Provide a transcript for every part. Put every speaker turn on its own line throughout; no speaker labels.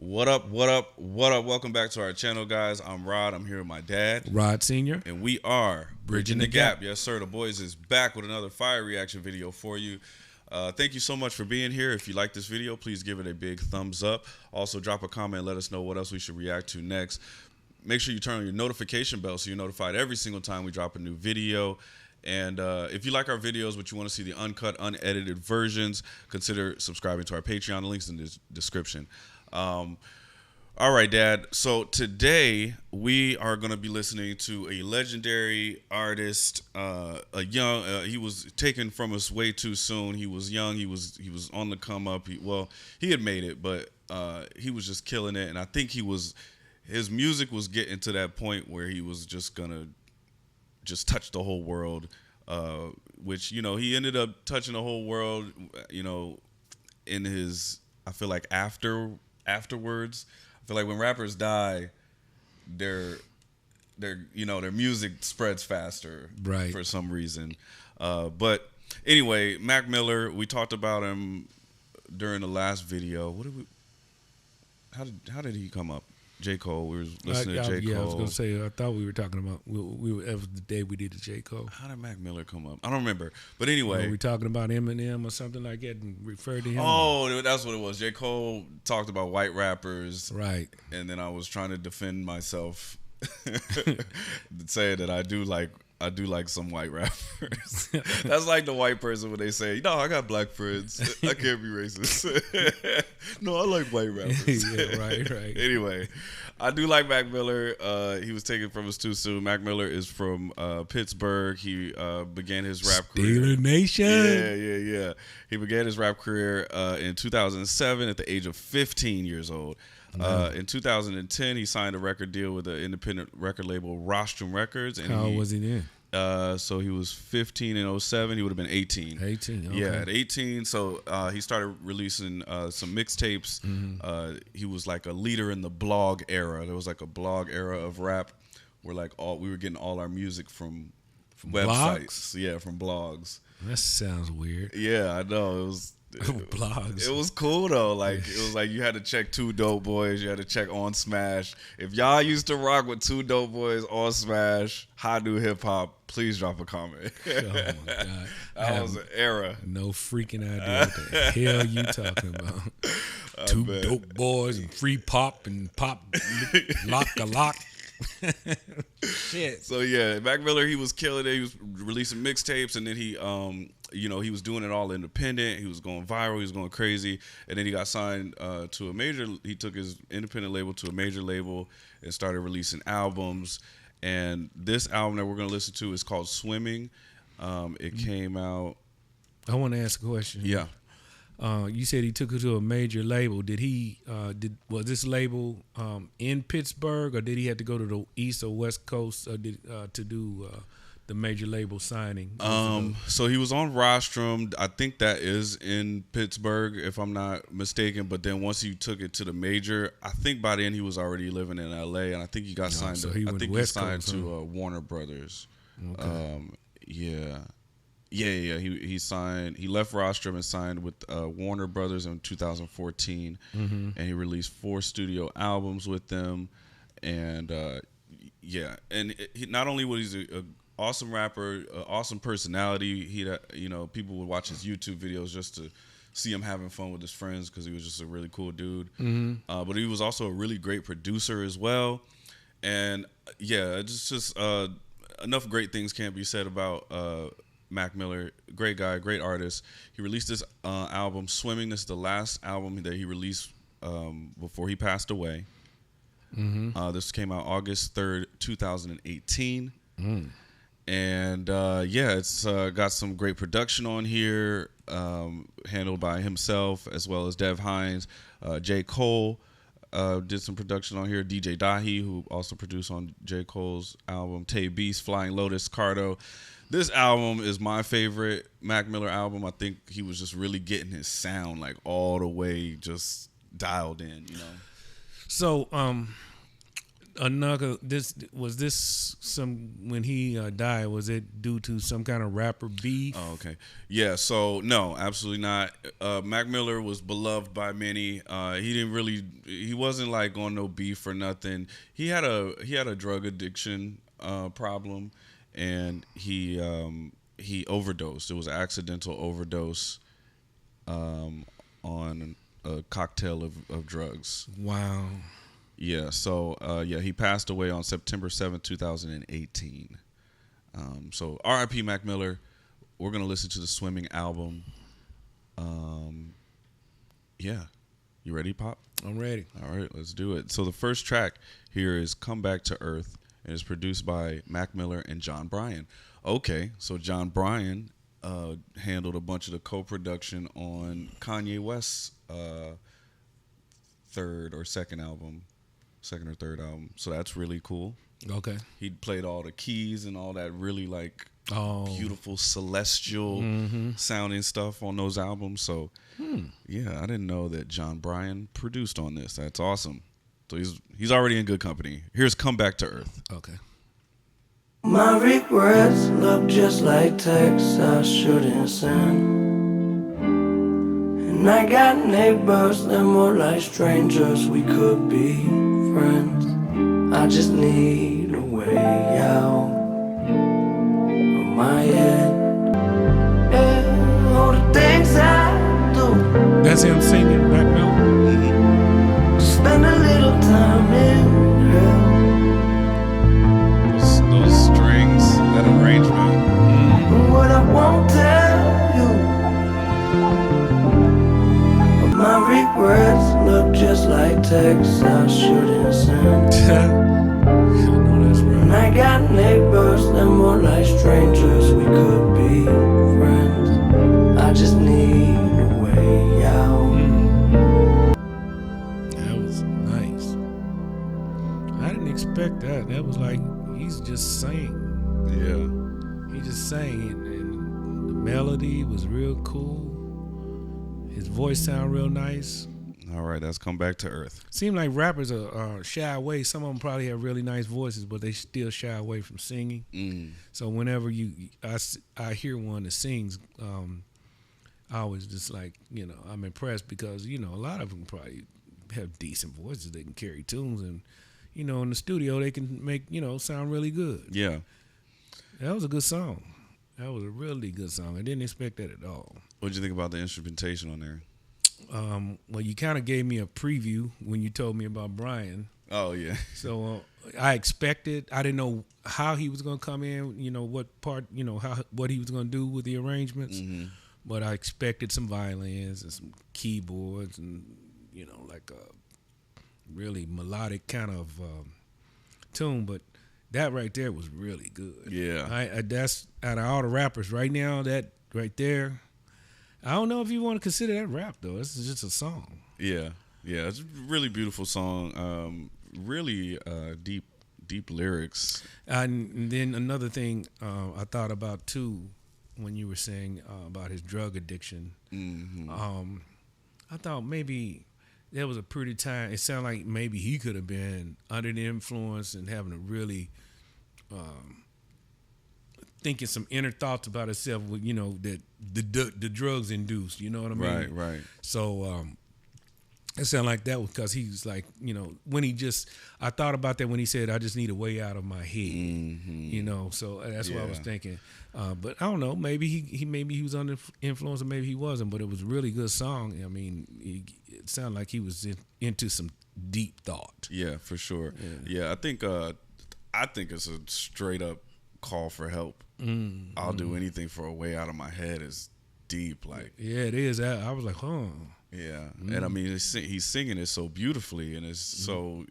What up, what up, what up? Welcome back to our channel, guys. I'm Rod. I'm here with my dad.
Rod Sr.
And we are
Bridging the Gap.
Yes, sir. The boys is back with another fire reaction video for you. Thank you so much for being here. If you like this video, please give it a big thumbs up. Also, drop a comment and let us know what else we should react to next. Make sure you turn on your notification bell so you're notified every single time we drop a new video. And if you like our videos, but you want to see the uncut, unedited versions, consider subscribing to our Patreon. The link's in the description. All right, Dad. So today we are going to be listening to a legendary artist, he was taken from us way too soon. He was young. He was on the come up. He had made it, but he was just killing it. And I think his music was getting to that point where he was just gonna just touch the whole world, which, he ended up touching the whole world, in his, I feel like afterwards. I feel like when rappers die, their music spreads faster,
right,
for some reason. But anyway, Mac Miller, we talked about him during the last video. How did he come up? J. Cole. We were listening to J. Cole.
Yeah, I was gonna say. I thought we were talking about. That was the day we did the J. Cole.
How did Mac Miller come up? I don't remember. But anyway,
were we talking about Eminem or something like that and referred to him?
Oh, that's what it was. J. Cole talked about white rappers,
right?
And then I was trying to defend myself, saying that I do like some white rappers. That's like the white person when they say, "No, I got black friends. I can't be racist." No, I like white rappers.
Yeah, right.
Anyway, I do like Mac Miller. He was taken from us too soon. Mac Miller is from Pittsburgh. He began his rap career.
Steeler Nation.
Yeah. He began his rap career in 2007 at the age of 15 years old. In 2010, he signed a record deal with the independent record label Rostrum Records. And
how old was he then?
So he was 15 in 07. He would have been 18.
18, okay.
Yeah, at 18. So he started releasing some mixtapes. Mm-hmm. He was like a leader in the blog era. There was like a blog era of rap where we were getting all our music from websites.
Blogs?
Yeah, from blogs.
That sounds weird.
Yeah, I know. It was
blogs.
It was cool though. Like it was like you had to check Two Dope Boys. You had to check On Smash. If y'all used to rock with Two Dope Boys, On Smash, High New Hip Hop, please drop a comment.
Oh my God,
that was an era.
No freaking idea what the hell you talking about. Two Dope Boys and Free Pop and Pop Lock a Lock. Shit.
So yeah, Mac Miller, he was killing it. He was releasing mixtapes, and then he he was doing it all independent. He was going viral. He was going crazy, and then he got signed to a major. He took his independent label to a major label and started releasing albums. And this album that we're gonna listen to is called Swimming. It came out.
I want to ask a question.
Yeah.
You said he took it to a major label. Was this label in Pittsburgh, or did he have to go to the East or West Coast to do the major label signing?
So he was on Rostrum. I think that is in Pittsburgh, if I'm not mistaken. But then once he took it to the major, I think by then he was already living in LA, and I think he got signed.
So
he signed
Coast,
to Warner Brothers.
Okay.
Yeah. He signed. He left Rostrum and signed with Warner Brothers in 2014, and he released 4 studio albums with them. And not only was he a awesome rapper, awesome personality. People would watch his YouTube videos just to see him having fun with his friends because he was just a really cool dude. But he was also a really great producer as well. And it's just enough great things can't be said about Mac Miller. Great guy, great artist. He released this album, Swimming. This is the last album that he released before he passed away. This came out August 3rd, 2018. And it's got some great production on here, handled by himself as well as Dev Hines. J. Cole did some production on here. DJ Dahi, who also produced on J. Cole's album. Tay Beast, Flying Lotus, Cardo. This album is my favorite Mac Miller album. I think he was just really getting his sound like all the way just dialed in,
So another? This some when he died? Was it due to some kind of rapper beef?
Oh, okay. Yeah. So no, absolutely not. Mac Miller was beloved by many. He didn't really. He wasn't like on no beef or nothing. He had a drug addiction problem, and he overdosed. It was an accidental overdose on a cocktail of drugs.
Wow.
Yeah. So yeah, he passed away on September 7th, 2018. So R.I.P. Mac Miller. We're gonna listen to the Swimming album. Yeah, you ready, Pop?
I'm ready.
All right, let's do it. So the first track here is "Come Back to Earth" and it's produced by Mac Miller and John Bryan. Okay, so John Bryan handled a bunch of the co-production on Kanye West's third or second or third album. So that's really cool.
Okay.
He played all the keys and all that really like
Oh.
beautiful celestial sounding stuff on those albums. So yeah, I didn't know that John Bryan produced on this. That's awesome. So he's already in good company. Here's "Come Back to Earth."
Okay.
My regrets look just like texts I shouldn't send. And I got neighbors, they're more like strangers, we could be friends. I just need a way out of my head. Yeah, all the things I do,
That's him singing, Mac Miller.
to spend a little time in hell.
Those strings, that arrangement.
What I won't tell you, but my regrets look just like texts I shouldn't send.
I know that's
And
right.
I got neighbors, they're more like strangers, we could be friends. I just need a way out.
That was nice. I didn't expect that. That was like he's just sang.
Yeah.
He just sang it, and the melody was real cool. His voice sounded real nice.
All right, that's "Come Back to Earth."
Seemed like rappers are shy away. Some of them probably have really nice voices, but they still shy away from singing. So whenever I hear one that sings, I was just like, I'm impressed because, a lot of them probably have decent voices. They can carry tunes and, in the studio they can make, sound really good.
Yeah.
That was a good song. That was a really good song. I didn't expect that at all.
What'd you think about the instrumentation on there?
Well, you kind of gave me a preview when you told me about Brian.
Oh yeah.
So I expected. I didn't know how he was going to come in. What part. What he was going to do with the arrangements. But I expected some violins and some keyboards and like a really melodic kind of tune. But that right there was really good.
Yeah.
That's out of all the rappers right now. That right there. I don't know if you want to consider that rap though. It's just a song.
Yeah. Yeah. It's a really beautiful song. Really deep lyrics.
And then another thing I thought about too, when you were saying about his drug addiction, I thought maybe there was a pretty time. It sounded like maybe he could have been under the influence and having a really thinking some inner thoughts about himself. With that the drugs induced. You know what I mean?
Right.
So it sounded like that was because he was like, when I thought about that when he said, I just need a way out of my head, so that's what I was thinking. But I don't know, maybe he was under influence or maybe he wasn't, but it was a really good song. I mean, it sounded like he was into some deep thought.
Yeah, for sure. Yeah, I think it's a straight up call for help. I'll do anything for a way out of my head is deep. Like,
yeah, it is. I was like, huh.
Yeah, and I mean, he's singing it so beautifully, and it's so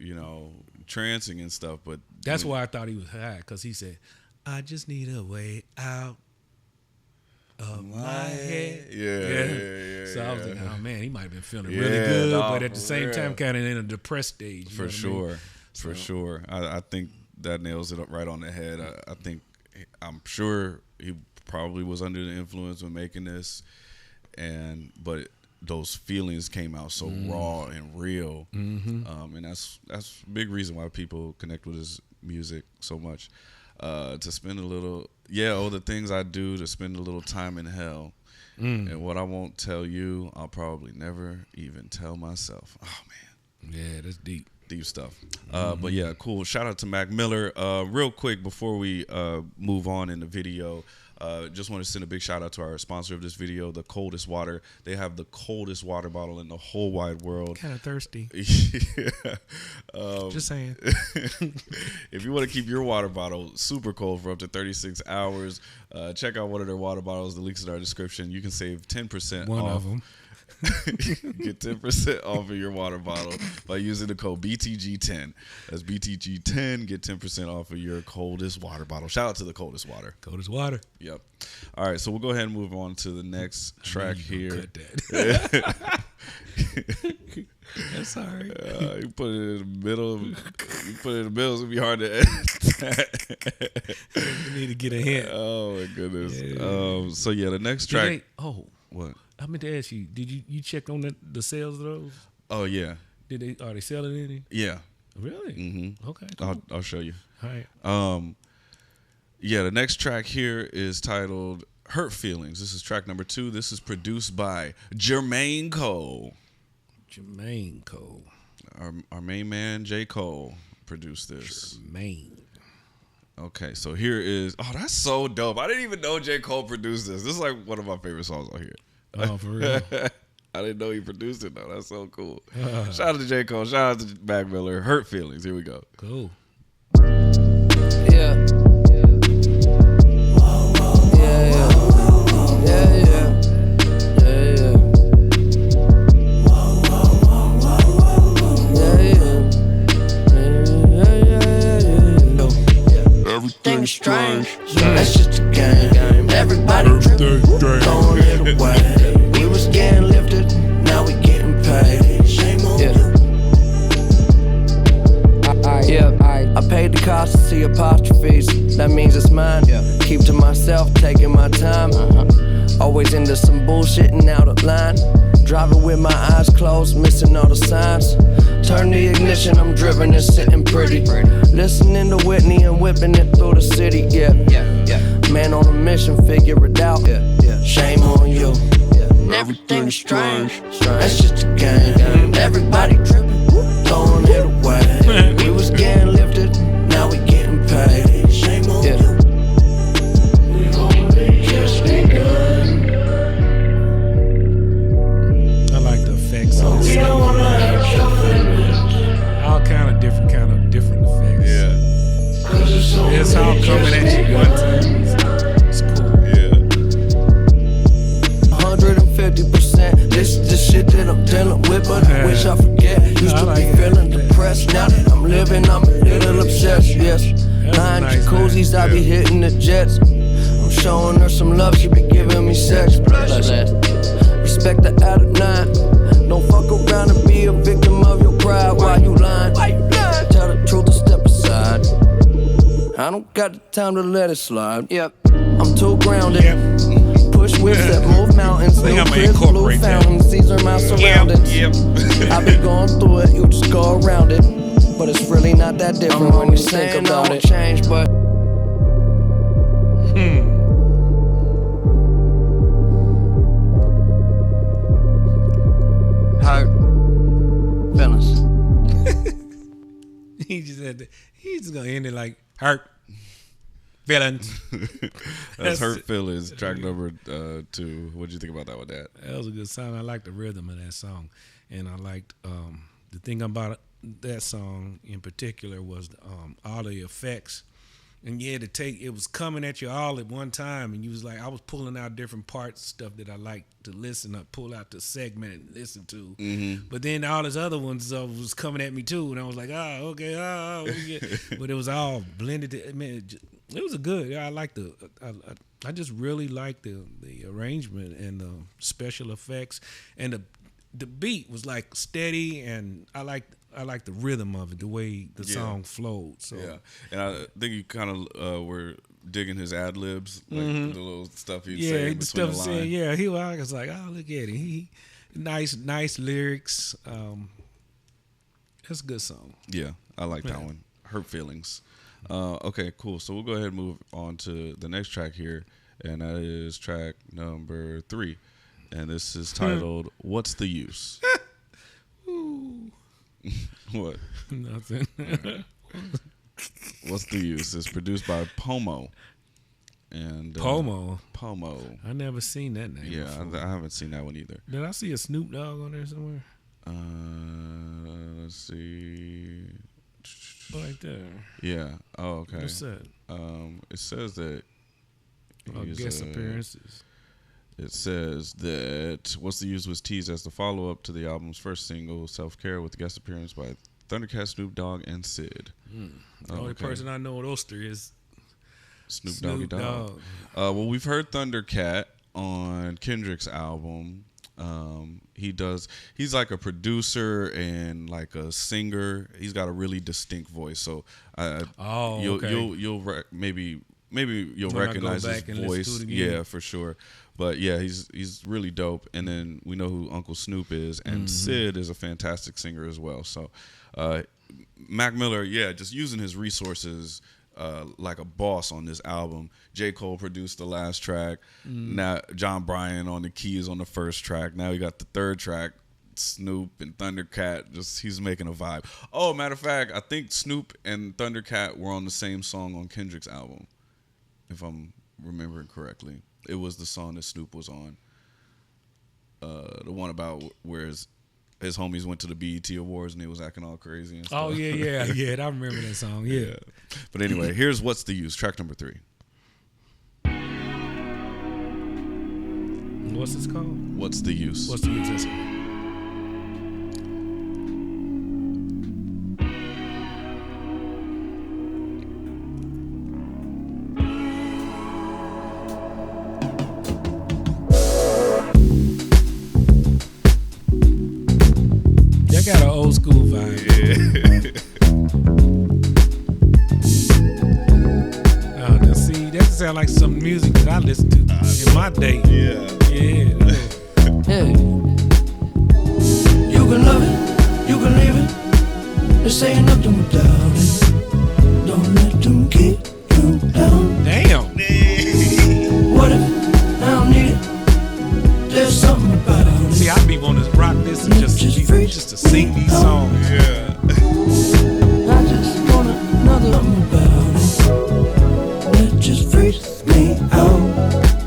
trancing and stuff. But
that's why I thought he was high, because he said, "I just need a way out of my head."
Yeah.
So I was like, "Oh man, he might have been feeling really good, but at the same time, kind of in a depressed stage."
For sure, for sure. I think that nails it up right on the head. I'm sure he probably was under the influence when making this, but those feelings came out so raw and real, and that's a big reason why people connect with his music so much. To spend a little, the things I do to spend a little time in hell, and what I won't tell you, I'll probably never even tell myself. Oh man,
Yeah, that's deep.
Deep stuff. But yeah, cool. Shout out to Mac Miller. Real quick before we move on in the video, just want to send a big shout out to our sponsor of this video, The Coldest Water. They have the coldest water bottle in the whole wide world.
Kind of thirsty.
Yeah.
Just saying.
If you want to keep your water bottle super cold for up to 36 hours, check out one of their water bottles. The link's in our description. You can save 10%
One
off.
of them.
Get 10% off of your water bottle by using the code BTG10. That's BTG10. Get 10% off of your coldest water bottle. Shout out to the coldest water.
Coldest water.
Yep. All right, so we'll go ahead and move on to the next track here.
Cut that. That's all right.
You put it in the middle. You put it in the middle. It's gonna be hard to edit.
You need to get a hint.
Oh my goodness.
Yeah.
So yeah, the next track. What?
I meant to ask you. Did you check on the sales of those?
Oh yeah.
Are they selling any?
Yeah.
Really?
Mm-hmm.
Okay. Cool.
I'll show you.
All right.
Yeah, the next track here is titled "Hurt Feelings." This is track number 2. This is produced by Jermaine Cole.
Jermaine Cole.
Our main man, J. Cole, produced this.
Jermaine.
Okay, so here is. Oh, that's so dope. I didn't even know J. Cole produced this. This is like one of my favorite songs on here.
Oh, for real?
I didn't know he produced it, though. That's so cool. Shout out to J. Cole. Shout out to Mac Miller. Hurt Feelings. Here we go.
Cool.
Yeah.
Everything's strange. That's just a game. Everybody tripping, throwing it away. We was getting lifted, now we getting paid. Shame on you.
I paid the cost to see apostrophes. That means it's mine. Keep to myself, taking my time. Always into some bullshitting out of line. Driving with my eyes closed, missing all the signs. Turn the ignition, I'm driven and sitting pretty. Listening to Whitney and whipping it through the city. Man on a mission, figure it out. Shame on you.
Everything's strange. That's just a game. Everybody tripping, throwing it away. We was getting lifted, now we getting paid. Shame on you. We gon' be just begun.
I like the effects on
We
this.
don't wanna hurt your feelings.
All kind of different effects.
Yeah.
Cause it's only
It's all coming at you one time. It's cool.
Yeah.
150%. This is the shit that I'm dealing with, but I wish I forget. Used
I
to
like
be
that.
feeling depressed. Now that I'm living, I'm a little obsessed. Yes,
That's a
behind
nice
jacuzzis,
line.
I be hitting the jets. I'm showing her some love, she be giving me sex. Respect the out of 9. Don't fuck around and be a victim of your pride. Why you lying? Tell the truth and step aside. I don't got the time to let it slide. I'm too grounded. Push whips that move mountains.
Think
New
I'ma
cribs, blue
incorporate that.
fountains. These are my surroundings. I be going through it, you just go around it. But it's really not that different when you think about it. Change, but hurt feelings.
He's just gonna end it like hurt feelings.
That's Hurt Feelings, track number 2. What'd you think about that one, Dad?
That was a good song. I liked the rhythm of that song, and I liked the thing about that song in particular was all the effects. And you had to take, it was coming at you all at one time, and you was like, I was pulling out different parts, stuff that I like to listen, or pull out the segment and listen to. But then all these other ones was coming at me too, and I was like, okay, but it was all blended. It was a good. I like I just really like the arrangement and the special effects, and the beat was like steady, and I like the rhythm of it, the way the song flowed. So
Yeah, and I think you kind of were digging his ad libs, like the little stuff he'd say
the
between
stuff
the
saying,
line.
I was like, oh, look at it. Nice lyrics. That's a good song.
Yeah, I like that one. Hurt Feelings. Okay, cool. So we'll go ahead and move on to the next track here, and that is track number 3. And this is titled "What's the Use." What?
Nothing.
What's the Use? It's produced by Pomo. And
Pomo.
I
never seen that name.
Yeah,
before.
I haven't seen that one either.
Did I see a Snoop Dogg on there somewhere?
Let's see.
Right there.
Yeah. Oh, okay.
What's that?
It says that.
Guest appearances.
It says that "What's the Use" was teased as the follow-up to the album's first single, "Self Care," with guest appearance by Thundercat, Snoop Dogg, and Sid.
The only person I know of those 3 is
Snoop Doggy Dogg. Well, we've heard Thundercat on Kendrick's album. He's like a producer and like a singer. He's got a really distinct voice. So maybe you'll recognize his voice. Yeah, for sure. But yeah, he's really dope. And then we know who Uncle Snoop is, and Sid is a fantastic singer as well. So Mac Miller, just using his resources like a boss on this album. J. Cole produced the last track. Now John Bryan on the keys on the first track. Now you got the third track, Snoop and Thundercat. He's making a vibe. Oh, matter of fact, I think Snoop and Thundercat were on the same song on Kendrick's album, if I'm remembering correctly. It was the song that Snoop was on. The one about where his homies went to the BET Awards and they was acting all crazy and stuff.
Oh, yeah. I remember that song, yeah.
But anyway, here's "What's the Use," track number 3.
What's this called?
"What's the Use."
What's the use? That got an old school vibe. Now see, that sound like some music that I listened to in my day.
Yeah.
Yeah.
You can love it, you can leave it. This ain't nothing without it. Don't let them keep you down.
Damn.
What if I don't need it? There's something about it.
See, I be wanting to rock this and just to sing these songs.
Yeah.
I just want another something about it. That just freaks me out.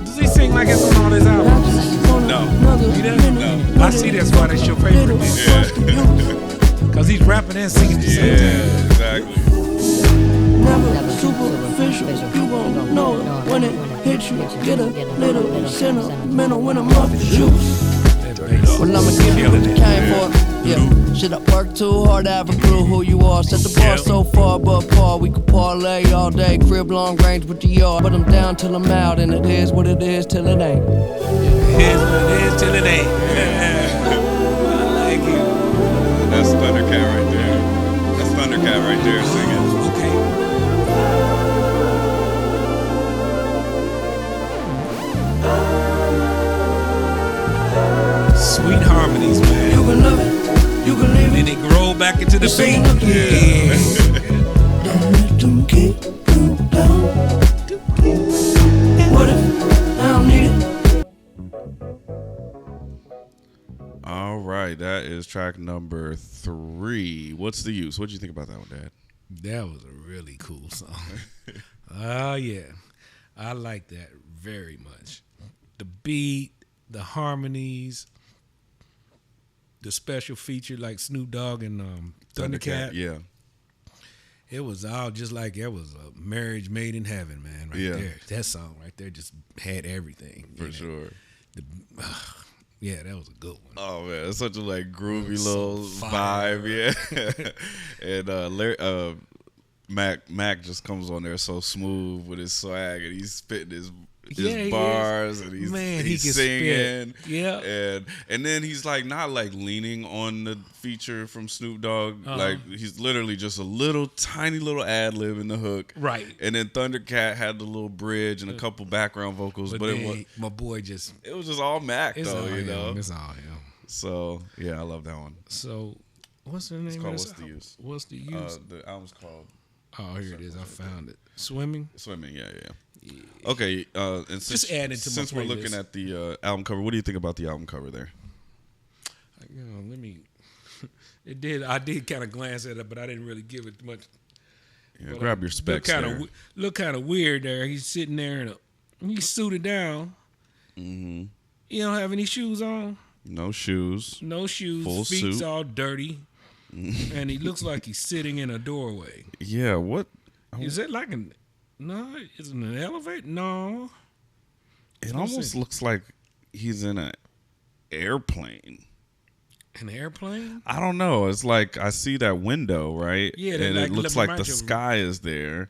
Does he sing like it's on all his
I
albums?
just want
No.
another
He doesn't?
minute.
No. I see that's why that's your favorite then. Because he's rapping and singing at the same time.
Exactly.
Never superficial. You won't know it when it hits you. Get a little sentimental when I'm off the juice.
Well, I'ma give you what you came for. Yeah, shit, I work too hard to have a clue who you are. Set the bar so far above par, we could parlay all day. Crib long range with the yard, but I'm down till I'm out, and it is what it is till it ain't.
Here's what it is till it ain't. I like it.
That's Thundercat right there. That's Thundercat right there singing.
Okay. Sweet harmonies, man.
You can love it, you can leave
And
it.
it grow back into the beat.
Don't let them keep you down. What if I don't need it?
All right, that is track number 3. "What's the Use?" What did you think about that one, Dad?
That was a really cool song. Oh, yeah. I like that very much. The beat, the harmonies, the special feature like Snoop Dogg and Thundercat.
Yeah.
It was all just like it was a marriage made in heaven, man. Right there. That song right there just had everything.
For sure.
Yeah, that was a good one.
Oh man, it's such a like groovy little vibe, yeah. And Mac just comes on there so smooth with his swag, and he's spitting his bars, and he's singing, and then he's like not like leaning on the feature from Snoop Dogg, like he's literally just a little tiny little ad lib in the hook,
right?
And then Thundercat had the little bridge and a couple background vocals, but
it was my boy just
it was just all Mac though, you know.
It's all him.
So yeah, I love that one.
So, what's the name
It's
of
called
this?
What's the Use?
What's the use?
The album's called
Oh, here it is. I found it. Swimming.
Swimming. Yeah. Okay, and since,
Just add it to my
since we're
playlist.
looking at the album cover, what do you think about the album cover there?
Let me. I did kind of glance at it, but I didn't really give it much.
Yeah,
But,
grab your specs there.
Look kind of weird there. He's sitting there and he's suited down.
Mm-hmm.
You don't have any shoes on.
No shoes.
No shoes.
Full
Feet's
suit.
all dirty, and he looks like he's sitting in a doorway.
Yeah. What?
Is it like an? No, is it an elevator? No.
It almost looks like he's in an airplane.
An airplane?
I don't know. It's like I see that window, right?
Yeah,
and
like,
it looks
let me
like the
remind you of-
sky is there.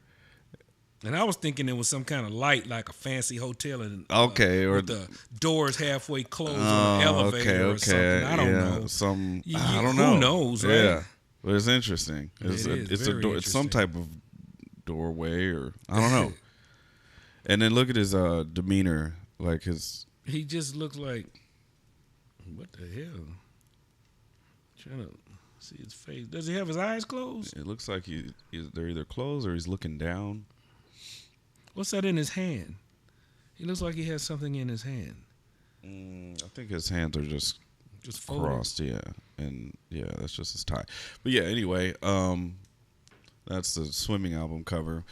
And I was thinking it was some kind of light, like a fancy hotel, and
Okay, or
with the doors halfway closed on an elevator or something. I don't know.
I don't know.
Who knows, right?
Yeah, but it's interesting. It's
is
a
very
door. It's some
interesting.
type of doorway, or I don't know. And then look at his demeanor, like his.
He just looks like, what the hell? Trying to see his face. Does he have his eyes closed?
It looks like they're either closed or he's looking down.
What's that in his hand? He looks like he has something in his hand.
I think his hands are just
folded.
crossed, yeah, and yeah, that's just his tie. But yeah, anyway, that's the Swimming album cover.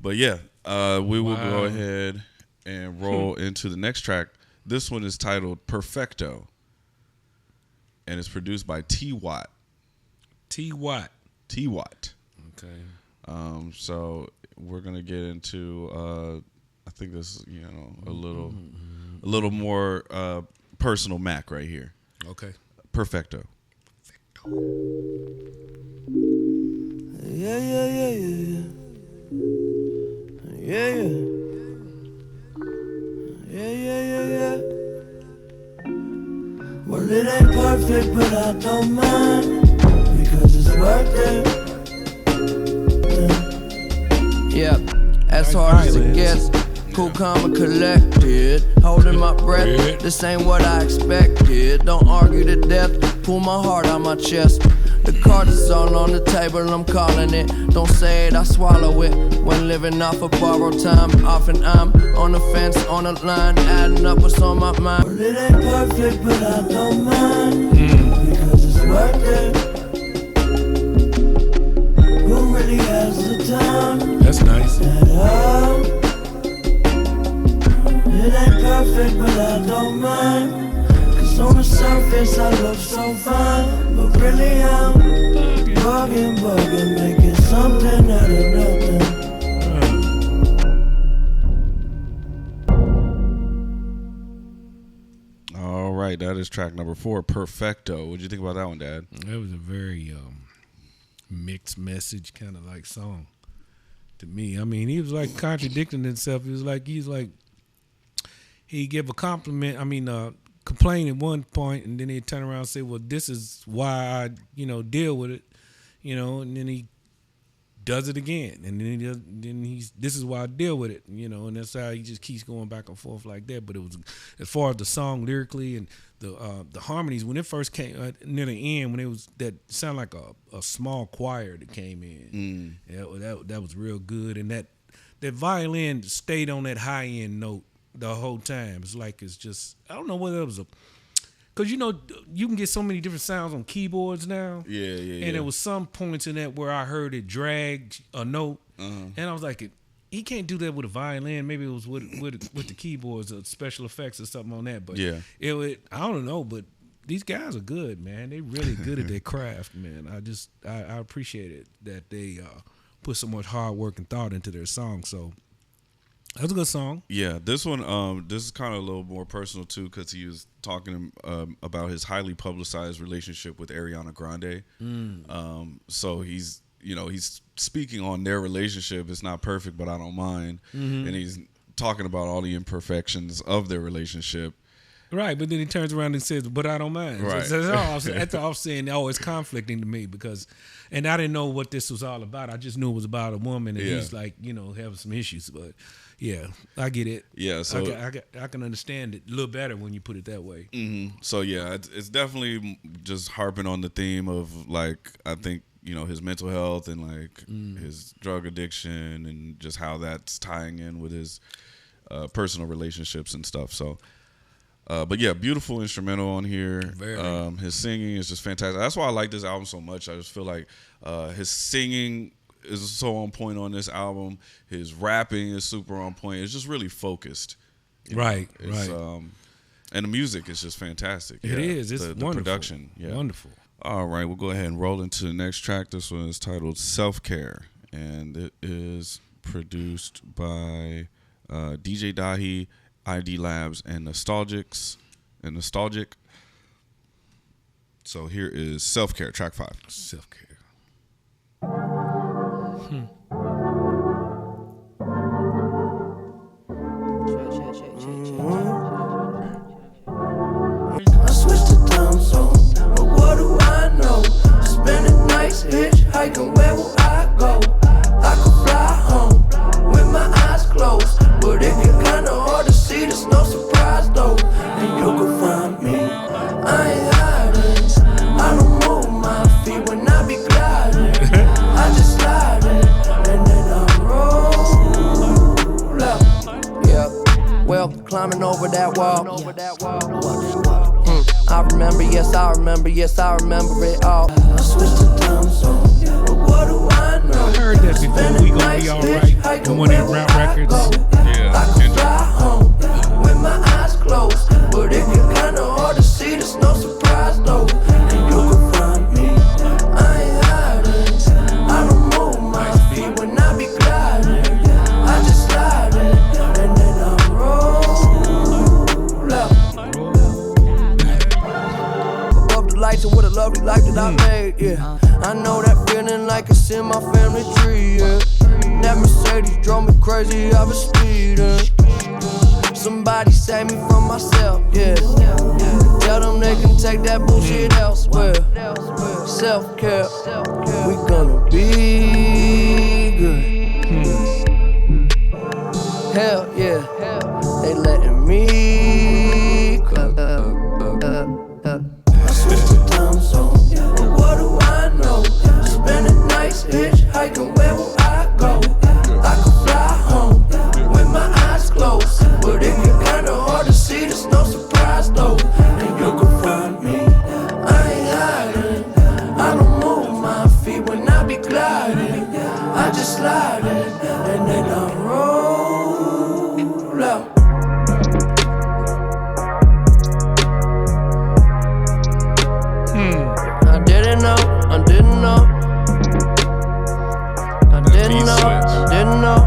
But yeah, we will go ahead and roll into the next track. This one is titled Perfecto, and it's produced by T. Watt.
T. Watt.
T. Watt.
Okay.
So we're gonna get into I think this is, a little more personal Mac right here.
Okay.
Yeah,
Perfecto.
yeah, yeah, yeah, yeah. Yeah, yeah. Yeah, yeah, yeah, yeah. Well, it ain't perfect, but I don't mind because it's worth it.
Yeah, as hard as it gets. Cool, calm, and collected. Holding my breath, this ain't what I expected. Don't argue to death, pull my heart out my chest. The cards is all on the table, I'm calling it. Don't say it, I swallow it. When living off of borrowed time, often I'm on the fence, on the line, adding up what's on my mind.
Well, it ain't perfect, but I don't mind because it's worth it. Who really has the time?
That's nice.
At all? It ain't perfect, but I don't mind. Cause on the surface I look so fine, but really I'm bugging, making something out of nothing.
All right, that is track number 4, Perfecto. What'd you think about that one, Dad?
That was a very mixed message kind of like song to me. I mean, he was like contradicting himself. He was like he give a compliment. I mean, complain at one point, and then he'd turn around and say, "Well, this is why I, deal with it," and then he does it again, and then this is why I deal with it, and that's how he just keeps going back and forth like that. But it was, as far as the song lyrically and the harmonies, when it first came near the end, when it was that sounded like a small choir that came in, that was real good, and that violin stayed on that high end note the whole time. It's just, I don't know whether it was because you can get so many different sounds on keyboards now.
Yeah.
And there was some points in that where I heard it drag a note, and I was like, he can't do that with a violin. Maybe it was with the keyboards or special effects or something on that. But
Yeah.
I don't know. But these guys are good, man. They really good at their craft, man. I appreciate it that they put so much hard work and thought into their song. So. That was a good song.
Yeah, this one, this is kind of a little more personal too, because he was talking about his highly publicized relationship with Ariana Grande. So he's speaking on their relationship. It's not perfect, but I don't mind. And he's talking about all the imperfections of their relationship.
Right, but then he turns around and says, "But I don't mind."
Right.
So that's all I'm saying. Oh, it's conflicting to me and I didn't know what this was all about. I just knew it was about a woman, and he's like, having some issues. But Yeah, I get it.
Yeah, so
I can understand it a little better when you put it that way.
So yeah, it's definitely just harping on the theme of like I think his mental health and like his drug addiction and just how that's tying in with his personal relationships and stuff. So, but yeah, beautiful instrumental on here.
Very.
His singing is just fantastic. That's why I like this album so much. I just feel like his singing is so on point on this album. His rapping is super on point. It's just really focused.
Right.
And the music is just fantastic.
It is. It's
the
wonderful.
Production. Yeah.
Wonderful.
All right, we'll go ahead and roll into the next track. This one is titled Self Care, and it is produced by DJ Dahi, ID Labs, and Nostalgic. So here is Self Care, track 5.
Self care.
I switched to town zone, but what do I know? Spending nights hitchhiking, where will I go? I could fly home with my eyes closed, but it get kinda hard to see, there's no surprise though. And you can find me, I ain't hiding, I don't move my feet when I be gliding. I just slide in, and then I roll up.
Yeah, well, climbing over that wall. I remember, yes, I remember, yes, I remember it all.
I switched to town zone, but what do I know?
I heard that before. We gonna be alright. The one in Rap Records.
I could fly home with my eyes closed, but it get kinda hard to see, there's no surprise though. And you can find me, I ain't hiding, I don't move my feet when I be gliding. I just slide in, and then I roll up.
Above the lights and what a lovely life that I made, yeah. I know that feeling like it's in my family tree, yeah. That Mercedes drove me crazy, I was speeding. Somebody save me from myself, yeah. Tell them they can take that bullshit elsewhere. Self-care, we gonna be good. Hell yeah, they letting me clap.
I switched to town zone, but what do I know? Spending nights hitchhiking, where will I go? I could fly home with my eyes closed, but it get kinda hard to see, there's no surprise though. And you can find me, I ain't hiding, I don't move my feet when I be gliding. I just slide in, and then I roll out.
I didn't know, I didn't know. I didn't know, I didn't know.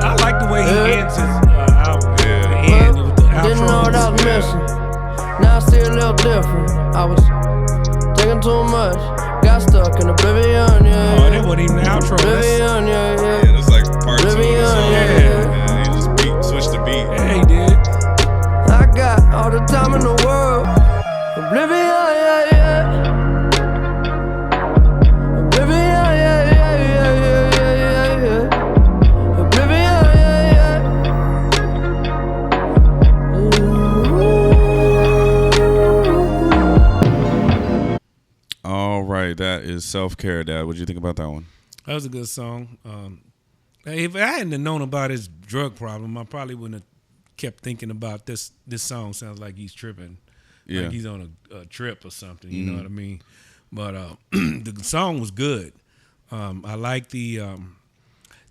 I like the way he ends his album. The end with the
Didn't know what I was missing. Now I see a little different. I was taking too much. Got stuck in oblivion, yeah.
Oh, that wasn't even the outro.
Oblivion, yeah, yeah.
Yeah, that's like part 2 of the
Oblivion,
song.
yeah.
He just switched the beat.
Yeah, he did.
I got all the time in the world. Oblivion, yeah, yeah. Oblivion, yeah, yeah, yeah, yeah, yeah, yeah. Oblivion, yeah, yeah. Ooh.
All right, that is Self Care, Dad. What did you think about that one?
That was a good song. If I hadn't known about his drug problem, I probably wouldn't have kept thinking about this. This song sounds like he's tripping,
Yeah.
like he's on a trip or something. You know what I mean? But the song was good. I like the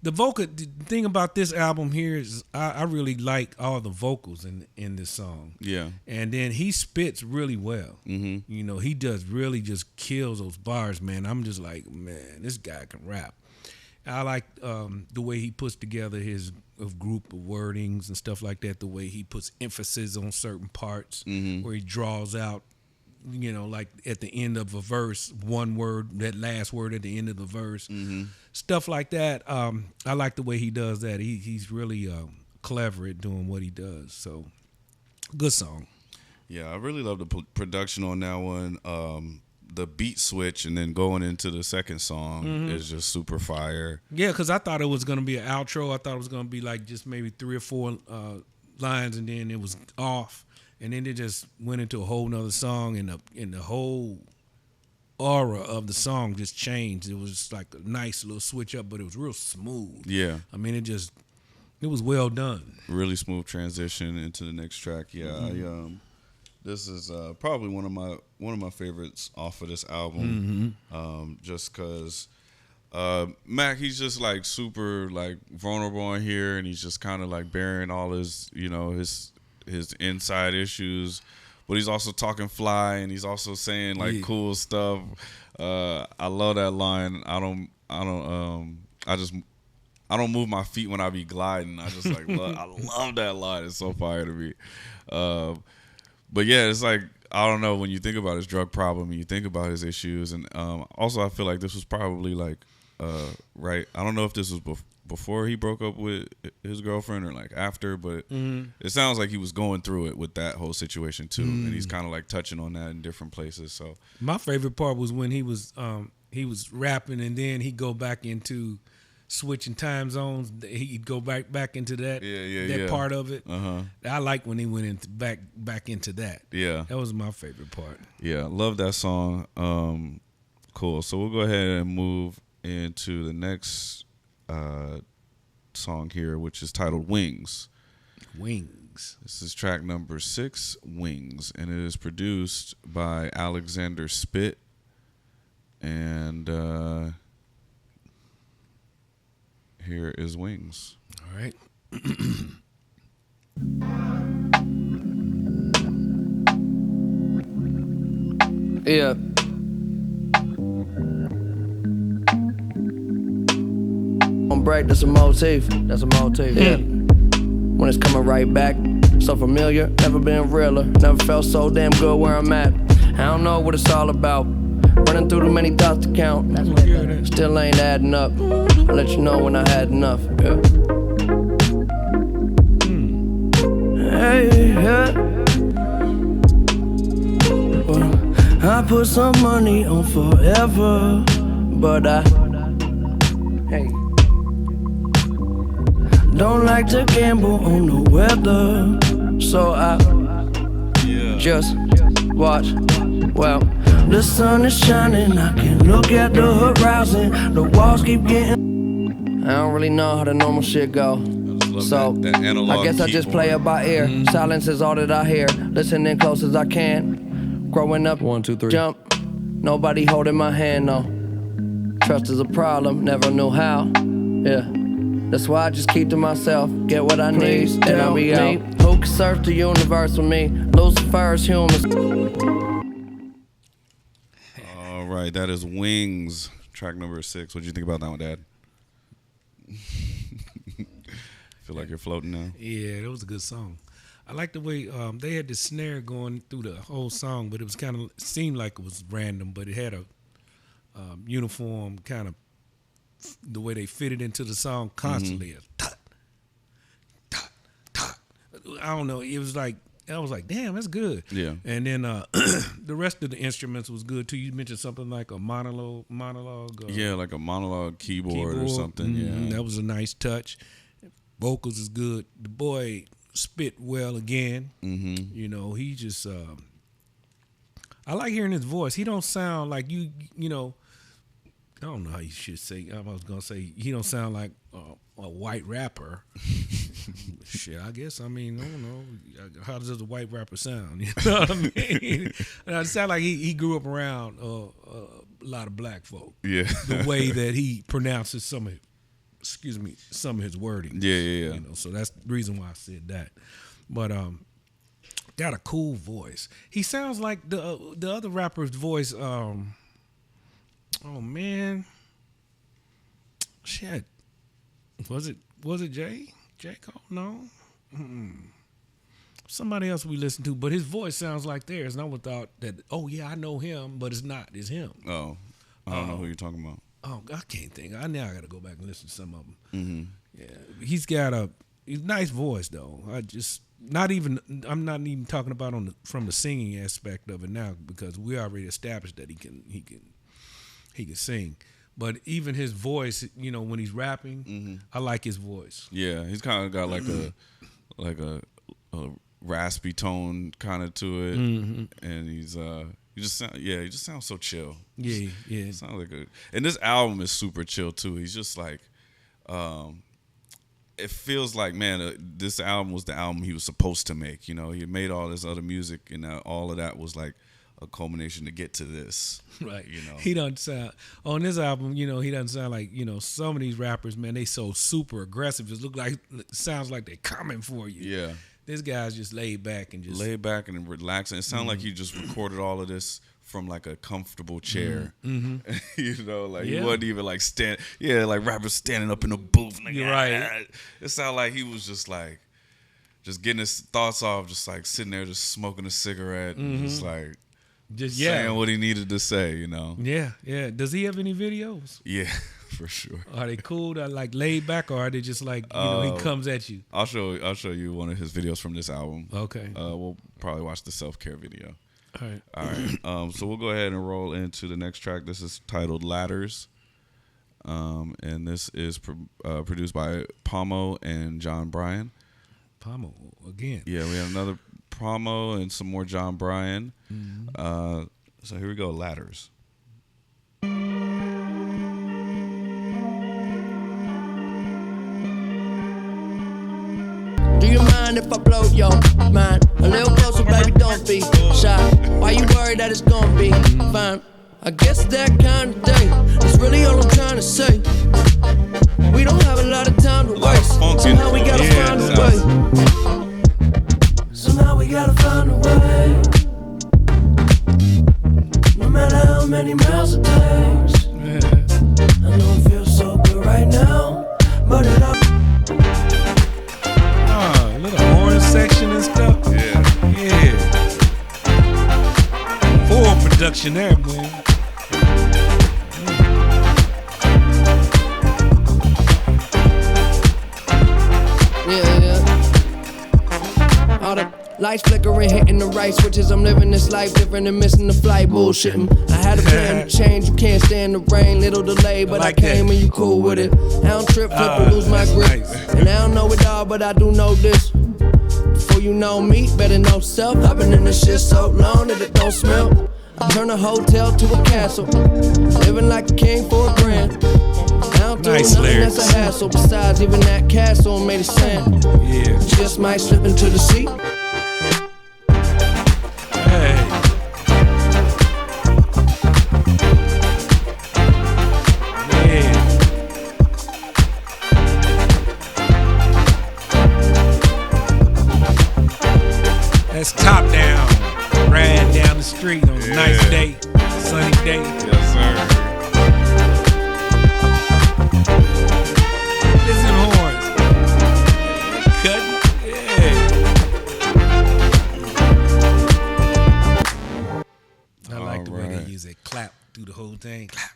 vocal. The thing about this album here is I really like all the vocals in this song.
Yeah.
And then he spits really well.
Mm-hmm.
You know, he does really just kills those bars, man. I'm just like, man, this guy can rap. I like the way he puts together his group of wordings and stuff like that, the way he puts emphasis on certain parts, where he draws out, you know, like at the end of a verse, one word, that last word at the end of the verse, stuff like that. I like the way he does that. He's really clever at doing what he does. So, good song.
Yeah, I really love the production on that one. beat switch and then going into the second song is just super fire.
Yeah, because I thought it was gonna be an outro. I thought it was gonna be like just maybe 3 or 4 lines, and then it was off, and then it just went into a whole nother song, and the whole aura of the song just changed. It was just like a nice little switch up, but it was real smooth.
Yeah.
I mean, it was well done.
Really smooth transition into the next track. Yeah, this is probably one of my favorites off of this album. Just because Mac, he's just like super like vulnerable on here, and he's just kind of like bearing all his his inside issues, but he's also talking fly, and he's also saying like cool stuff. I love that line. I don't move my feet when I be gliding. I just like I love that line. It's so fire to me. But yeah, it's like, I don't know, when you think about his drug problem and you think about his issues, and also I feel like this was probably like right. I don't know if this was before he broke up with his girlfriend or like after, but it sounds like he was going through it with that whole situation too, and he's kind of like touching on that in different places. So
my favorite part was when he was rapping, and then he'd go back into switching time zones. He'd go back into that part of it. I like when he went into back into that.
Yeah,
that was my favorite part.
Yeah, love that song. Cool. So we'll go ahead and move into the next song here, which is titled Wings.
Wings.
This is track number 6, Wings, and it is produced by Alexander Spit. And here is Wings.
All right.
Yeah. On break, that's a motif. That's a motif. Yeah. When it's coming right back, so familiar, never been realer, never felt so damn good where I'm at. I don't know what it's all about. Running through too many thoughts to count. Still ain't adding up. I'll let you know when I had enough. Yeah. Hey, yeah. Well, I put some money on forever, but hey, don't like to gamble on the weather, so I just watch. Well, the sun is shining, I can look at the horizon. The walls keep getting. I don't really know how the normal shit go, so
that
I guess I just play it by ear. Silence is all that I hear. Listening close as I can. Growing up, 1, 2, 3. Jump. Nobody holding my hand, no. Trust is a problem, never knew how. Yeah. That's why I just keep to myself. Get what I need, and I'll be out. Who can search the universe with me? Lucifer's humans.
All right, that is Wings, track number 6. What did you think about that one, Dad? Feel like you're floating now?
Yeah, that was a good song. I like the way they had the snare going through the whole song, but it was kind of seemed like it was random, but it had a uniform kind of the way they fitted into the song constantly. Tut, tut, tut. I don't know. It was like, I was like, damn, that's good.
Yeah.
And then the rest of the instruments was good too. You mentioned something like a monologue.
Yeah, like a monologue keyboard or something. Yeah,
that was a nice touch. Vocals is good. The boy spit well again. You know, he just I like hearing his voice. He don't sound like you know, I don't know how you should say. I was gonna say he don't sound like a white rapper. Shit, I guess. I mean, I don't know. How does a white rapper sound? You know what I mean? It sounds like he grew up around a lot of black folk.
Yeah.
The way that he pronounces some of his wording.
Yeah.
You know, so that's the reason why I said that. But got a cool voice. He sounds like the other rapper's voice. Oh man, shit. Was it J Cole? No, somebody else we listened to, but his voice sounds like theirs. And I would thought that, oh yeah, I know him, but it's not. It's him.
Oh, I don't know who you're talking about.
Oh, I can't think. I got to go back and listen to some of them. Yeah, he's got a nice voice though. I'm not even talking about from the singing aspect of it now, because we already established that he can sing. But even his voice, when he's rapping, I like his voice.
Yeah, he's kind of got like a raspy tone kind of to it, and he just sounds so chill.
Yeah.
Sounds like and this album is super chill too. He's just like, it feels like, man, this album was the album he was supposed to make. He made all this other music, and all of that was like a culmination to get to this.
Right. He doesn't sound on this album. He doesn't sound like some of these rappers, man. They so super aggressive. It sounds like they're coming for you.
Yeah.
This guy's just laid back and
relaxing. It sounded like he just recorded all of this from like a comfortable chair. He wasn't even like like rappers standing up in a booth. Like,
You're right.
It sounded like he was just getting his thoughts off, just like sitting there, just smoking a cigarette, and just saying what he needed to say.
Yeah. Does he have any videos?
Yeah, for sure.
Are they cool? That like laid back, or are they just like he comes at you?
I'll show you one of his videos from this album.
Okay.
We'll probably watch the self-care video.
All right.
So we'll go ahead and roll into the next track. This is titled Ladders. And this is produced by Pomo and John Bryan.
Pomo again.
Yeah, we have another Pomo and some more John Bryan. So here we go, Ladders.
Do you mind if I blow your mind a little closer, baby? Don't be shy. Why you worried that it's gonna be fine? I guess that kind of day. That's really all I'm trying to say. We don't have a lot of time to waste. Somehow we gotta find a way.
Somehow we gotta find a way. No matter how many miles it takes. I know it feels so good right now, but it all.
A little horn section and stuff. Yeah. Full production there, man.
All the lights flickering, hitting the right switches. I'm living this life different and missing the flight. Bullshitting. I had a plan to change. You can't stand the rain. Little delay, but I came and you cool with it. I don't trip, flip, or lose my grip. And I don't know it all, but I do know this. Before you know me, better know self. I've been in this shit so long that it don't smell. I turn a hotel to a castle. Living like a king for a grand. I don't do nothing that's a hassle. Besides, even that castle made of sand.
Yeah.
Just might slip into the sea.
Hey. Yeah. That's top down. Riding down the street on a nice day, sunny day.
Yes, sir.
Listen to horns. Cutting. Yeah. I like the way they use it. Clap through the whole thing. Clap.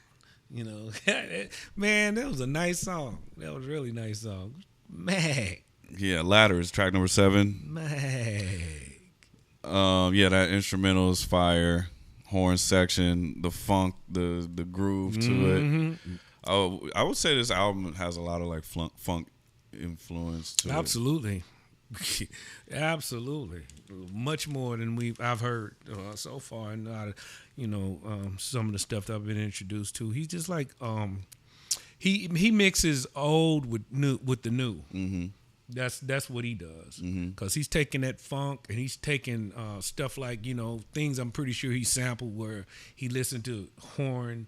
Man, that was a nice song. That was a really nice song. Man.
Yeah, Ladders, track number 7.
Man.
That instrumental is fire. Horn section, the funk, the groove to it. I would say this album has a lot of like funk influence to
Absolutely. Absolutely. Much more than I've heard so far, and some of the stuff that I've been introduced to. He's just like he mixes old with the new. Mm-hmm. That's what he does, because he's taking that funk and he's taking stuff like things I'm pretty sure he sampled, where he listened to horn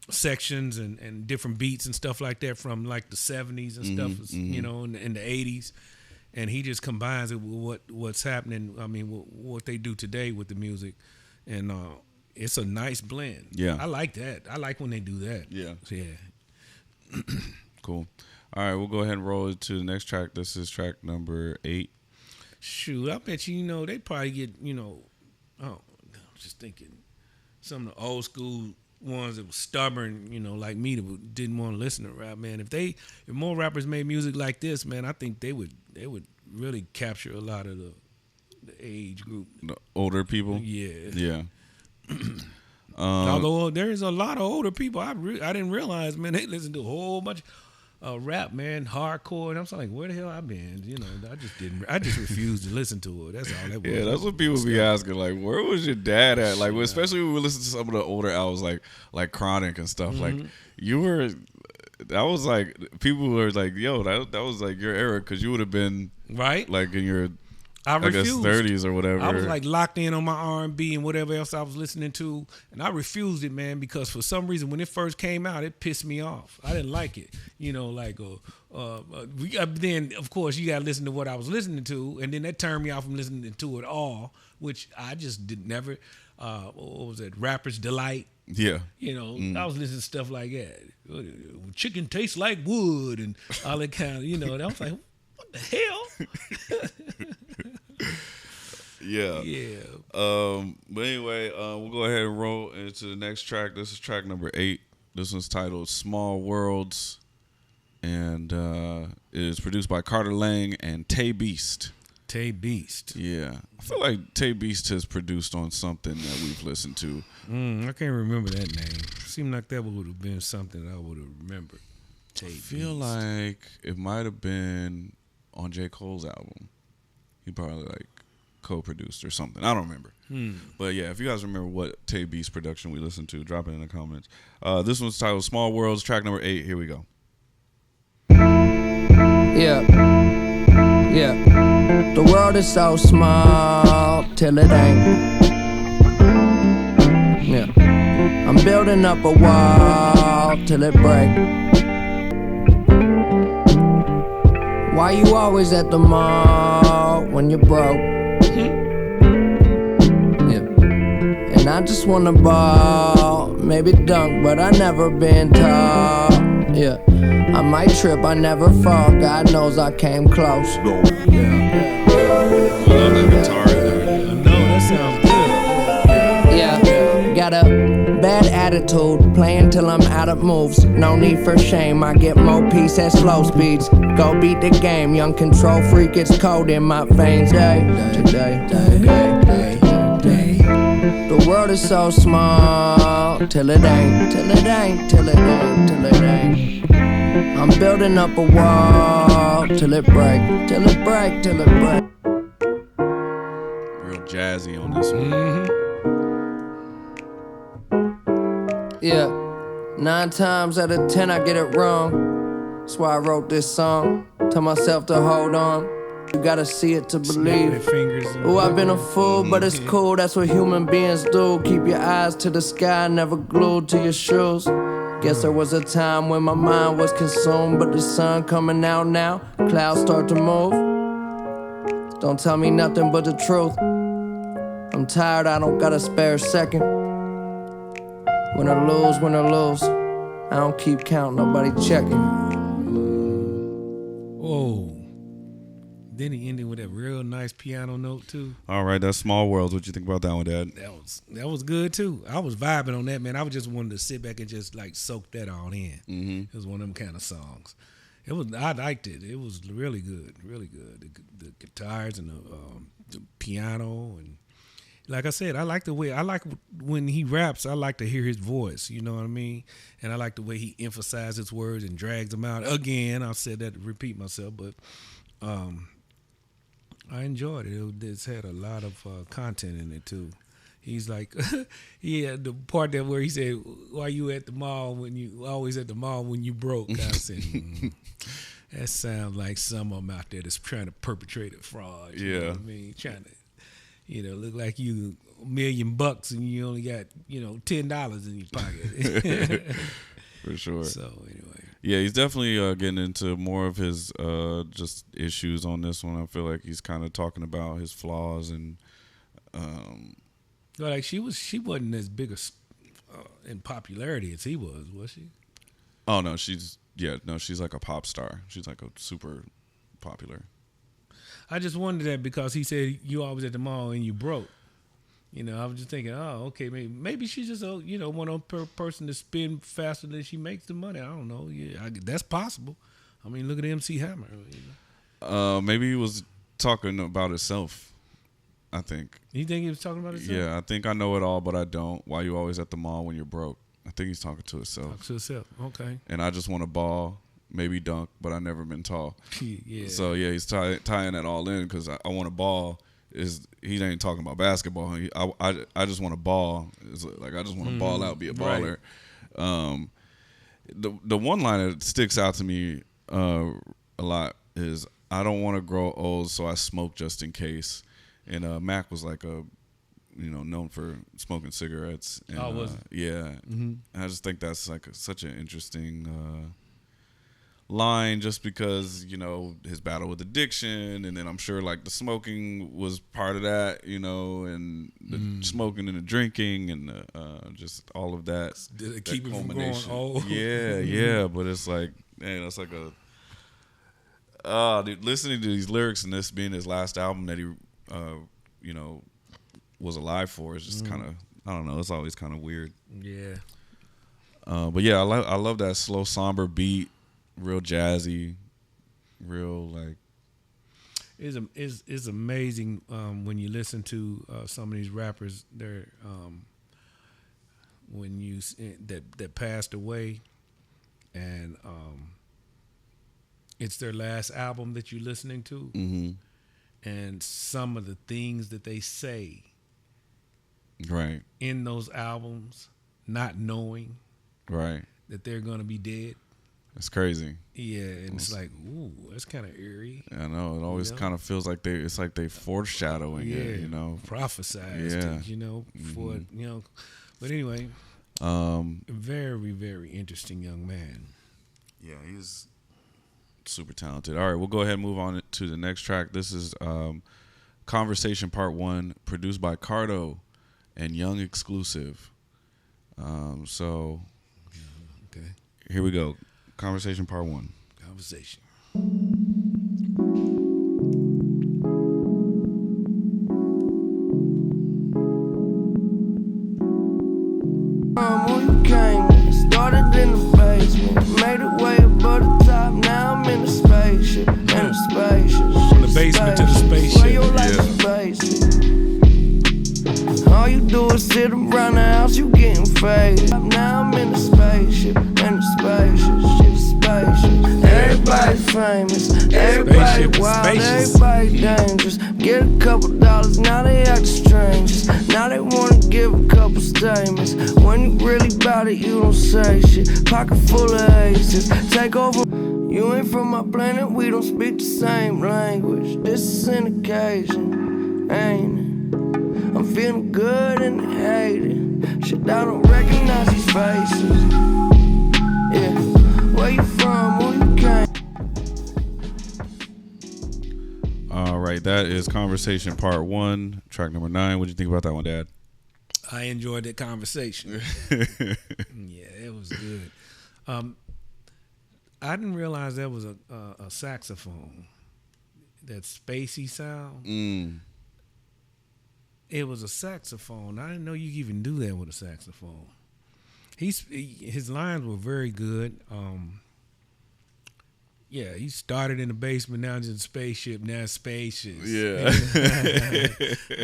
sections and different beats and stuff like that from like the 70s and stuff, in the 80s, and he just combines it with what's happening. I mean, what they do today with the music, and it's a nice blend.
Yeah,
I like that. I like when they do that.
Yeah.
Cool.
All right, we'll go ahead and roll it to the next track. This is track number 8.
Shoot, I bet they probably get, I'm just thinking, some of the old school ones that were stubborn, like me, that didn't want to listen to rap, man. If more rappers made music like this, man, I think they would really capture a lot of the age group.
The older people.
Yeah.
Yeah.
Although there is a lot of older people, I didn't realize, man, they listen to a whole bunch of rap, man, hardcore, and I'm like, where the hell I been? You know, I just refused to listen to it. That's all that was.
Yeah, that's what people be asking. Like, where was your dad at? Like, especially when we listen to some of the older albums, like Chronic and stuff. Like, you were. That was like people were like, yo, that was like your era because you would have been
right,
like in your.
I refused.
30s or whatever.
I was like locked in on my R&B and whatever else I was listening to, and I refused it, man, because for some reason when it first came out, it pissed me off. I didn't like it, you know, like then of course you got to listen to what I was listening to, and then that turned me off from listening to it all, which I just did never. What was it? Rapper's Delight.
Yeah.
You know, I was listening to stuff like that. Chicken tastes like wood and all that kind of, you know, and I was like, what the hell?
Yeah.
Yeah.
But anyway, we'll go ahead and roll into the next track. This is track number 8. This one's titled Small Worlds. And it is produced by Carter Lang and Tay Beast.
Tay Beast.
Yeah. I feel like Tay Beast has produced on something that we've listened to.
I can't remember that name. Seemed like that would have been something that I would have remembered. Tay
I feel
Beast.
like it might have been on J. Cole's album. He probably like co-produced or something. I don't remember. But yeah, if you guys remember what Tay Beast production we listened to, drop it in the comments. This one's titled Small Worlds, track number 8. Here we go.
Yeah. The world is so small till it ain't. Yeah. I'm building up a wall till it break. Why you always at the mall when you're broke? Yeah. And I just wanna ball, maybe dunk, but I never been tall. Yeah. I might trip, I never fall. God knows I came close.
I love that guitar in there.
I know, that sounds good.
Yeah, got a bad attitude, playing till I'm out of moves. No need for shame, I get more peace at slow speeds. Go beat the game, young control freak, it's cold in my veins. Today. The world is so small, till it ain't. I'm building up a wall, till it break.
Real jazzy on this one.
Yeah, 9 times out of 10 I get it wrong. That's why I wrote this song. Tell myself to hold on. You gotta see it to believe. Ooh, I've been a fool, but it's cool. That's what human beings do. Keep your eyes to the sky, never glued to your shoes. Guess there was a time when my mind was consumed, but the sun coming out now. Clouds start to move. Don't tell me nothing but the truth. I'm tired, I don't got a spare second. Win or lose. I don't keep count, nobody checking.
Whoa. Then he ended with that real nice piano note too.
All right, that's Small Worlds. What you think about that one, Dad?
That was good too. I was vibing on that, man. I was just wanted to sit back and just like soak that all in. It was one of them kind of songs. I liked it. It was really good. The guitars and the piano, and like I said, I like when he raps. I like to hear his voice. You know what I mean? And I like the way he emphasizes words and drags them out. Again, I've said that to repeat myself, but I enjoyed it. It's had a lot of content in it too. He's like, yeah, the part that where he said, "Why you at the mall when you always at the mall when you broke?" I said, that sounds like some of them out there that's trying to perpetrate a fraud. You know what I mean, trying to, look like you $1 million and you only got $10 in your pocket.
For sure.
So anyway.
Yeah, he's definitely getting into more of his just issues on this one. I feel like he's kind of talking about his flaws and.
Like she wasn't as big in popularity as he was she?
Oh no, she's like a pop star. She's like a super popular.
I just wondered that because he said you always at the mall and you broke. I was just thinking, oh, okay, maybe she's just one person to spend faster than she makes the money. I don't know. Yeah, that's possible. I mean, look at MC Hammer.
Maybe he was talking about himself. I think.
You think he was talking about himself?
Yeah, I think I know it all, but I don't. Why you always at the mall when you're broke? I think he's talking to himself.
Talk to himself. Okay.
And I just want to ball, maybe dunk, but I never been tall.
Yeah.
So yeah, he's tying that all in because I want to ball. He ain't talking about basketball. I just want to ball. It's like I just want to ball out, be a baller. Right. The one line that sticks out to me a lot is I don't want to grow old, so I smoke just in case. And Mac was like known for smoking cigarettes. And,
was it?
Yeah. Mm-hmm. I just think that's like such an interesting line, just because his battle with addiction, and then I'm sure like the smoking was part of that, and the smoking and the drinking and just all of that.
Did it keep him from going old?
Yeah. But it's like, man, that's like dude, listening to these lyrics and this being his last album that he was alive for is just kind of, I don't know, it's always kind of weird.
Yeah.
But yeah, I love that slow, somber beat, real jazzy, real like.
It's amazing when you listen to some of these rappers. They're when you that passed away, and it's their last album that you're listening to.
Mm-hmm.
And some of the things that they say
right
in those albums, not knowing
right
that they're going to be dead.
It's crazy.
Yeah, and it's like, ooh, that's kind of eerie.
I know. It always kind of feels like it's like they foreshadowing it,
prophesized it, for But anyway, very, very interesting young man.
Yeah, he's super talented. All right, we'll go ahead and move on to the next track. This is Conversation Part 1, produced by Cardo and Young Exclusive. So
okay,
here we go. Conversation Part 1.
Conversation.
Who you came with? Started in the basement, made it way above the top. Now I'm in the spaceship,
From the basement to the spaceship.
Where your life is basic. All you do is sit around the house, you getting faded. Now I'm in the spaceship, shit is spaceship. Everybody famous, everybody wild, everybody dangerous. Get a couple dollars, now they act strangers. Now they wanna give a couple statements. When you really bout it, you don't say shit. Pocket full of aces, take over. You ain't from my planet, we don't speak the same language. This is an occasion, ain't it? I'm feeling good and hated. Shit, I don't recognize these faces. Yeah, where you from? Who you came?
All right, that is Conversation Part 1, track number 9. What did you think about that one, Dad?
I enjoyed that conversation. Yeah, it was good. I didn't realize that was a saxophone. That spacey sound. It was a saxophone. I didn't know you could even do that with a saxophone. His lines were very good. Yeah, he started in the basement, now it's in the spaceship, now it's spacious.
Yeah.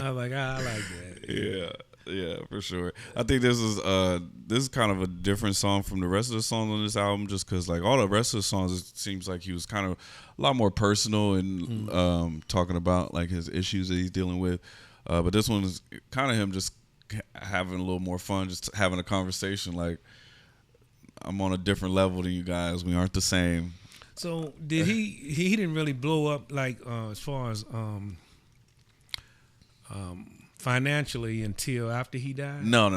I was like, I like that.
Yeah, for sure. I think this is kind of a different song from the rest of the songs on this album, just because like all the rest of the songs, it seems like he was kind of a lot more personal and talking about like his issues that he's dealing with. But this one is kind of him just having a little more fun, just having a conversation. Like, I'm on a different level than you guys. We aren't the same.
So did he didn't really blow up like as far as financially until after he died?
No.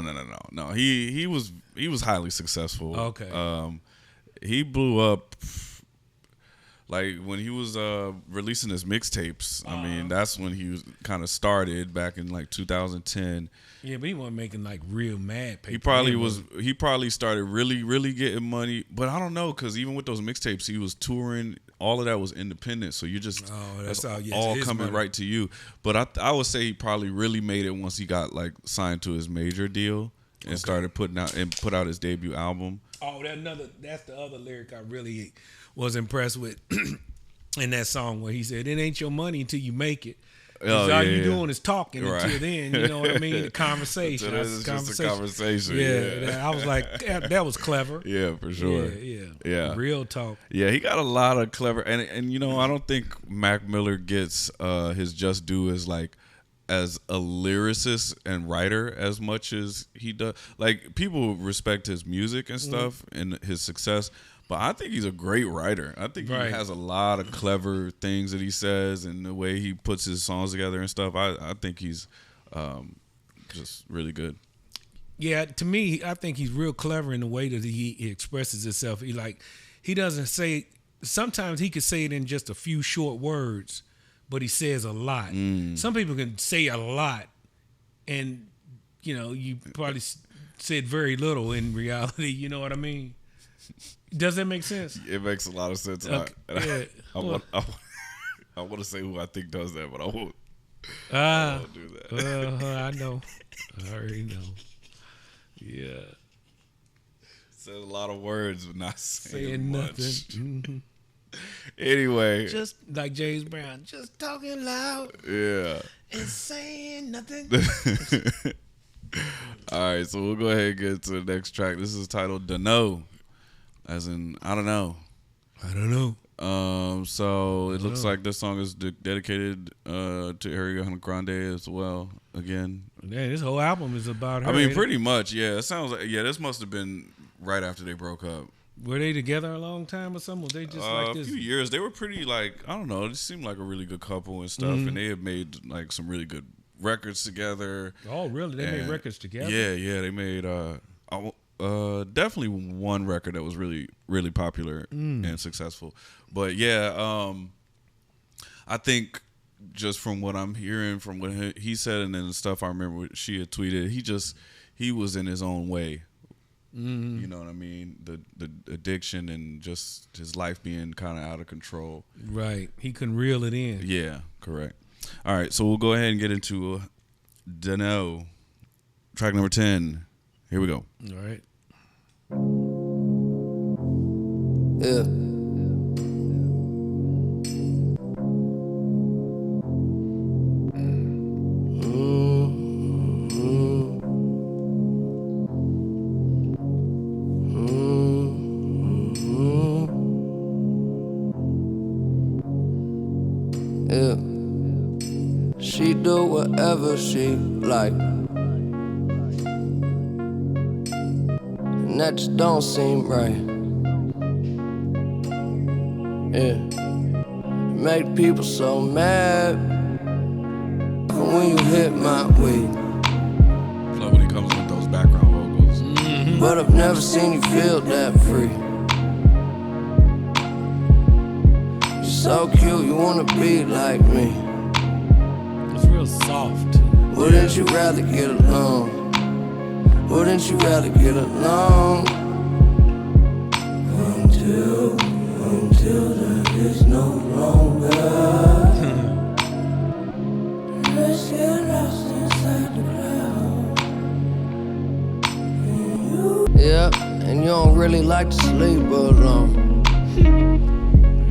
He was highly successful.
Okay.
He blew up like when he was releasing his mixtapes. I mean, that's when he was kind of started back in like 2010.
Yeah, but he wasn't making like real mad paper.
He probably started really getting money, but I don't know, because even with those mixtapes, he was touring. All of that was independent, so you just
that's
all coming money right to you. But I would say he probably really made it once he got like signed to his major deal and started put out his debut album.
Oh, that's the other lyric I really was impressed with. in that song where he said, "It ain't your money until you make it."
Oh,
all
yeah,
you
yeah.
doing is talking
Right.
until then. You know what I mean? The conversation.
Until then,
That's
it's just a conversation.
Yeah. I was like, that was clever.
Yeah, for sure.
Yeah. Real talk.
Yeah, he got a lot of clever, and you know, I don't think Mac Miller gets his just due as like as a lyricist and writer as much as he does. Like, people respect his music and stuff and his success, but I think he's a great writer. I think he has a lot of clever things that he says and the way he puts his songs together and stuff. I think he's just really good.
Yeah, to me, I think he's real clever in the way that he expresses himself. He doesn't say. Sometimes he could say it in just a few short words, but he says a lot. Some people can say a lot, and you probably said very little in reality. You know what I mean? Does that make sense?
It makes a lot of sense.
Okay.
I want to say who I think does that, but I won't. I won't do that.
I know. I already know. Yeah.
Said a lot of words, but not saying
nothing.
much.
Mm-hmm.
Anyway.
Just like James Brown, just talking loud.
Yeah.
And saying nothing.
All right, so we'll go ahead and get to the next track. This is titled Dunno, as in I don't know.
I don't know.
So it looks like this song is dedicated to Ariana Grande as well. Again,
yeah, this whole album is about her.
I mean, pretty much. Yeah, it sounds like this must have been right after they broke up.
Were they together a long time or something? Were they just like this?
A few years. They were pretty I don't know. It seemed like a really good couple and stuff, and they had made like some really good records together.
Oh, really? They made records together?
Yeah. They made definitely one record that was really, really popular and successful. But yeah, I think just from what I'm hearing, from what he said, and then the stuff I remember what she had tweeted, he was in his own way. You know what I mean? The addiction and just his life being kind of out of control.
Right. He couldn't reel it in.
Yeah, correct. All right, so we'll go ahead and get into Dunno, track number 10. Here we go.
All right.
Yeah. Yeah. She do whatever she like, and that just don't seem right. Yeah. Make people so mad when you hit my way.
Love when he comes with those background vocals.
But I've never seen you feel that free. You're so cute, you wanna be like me.
It's real soft.
Wouldn't you rather get along? Wouldn't you rather get along? Until there is no longer. Let's get lost inside the cloud. Yep, and you don't really like to sleep alone.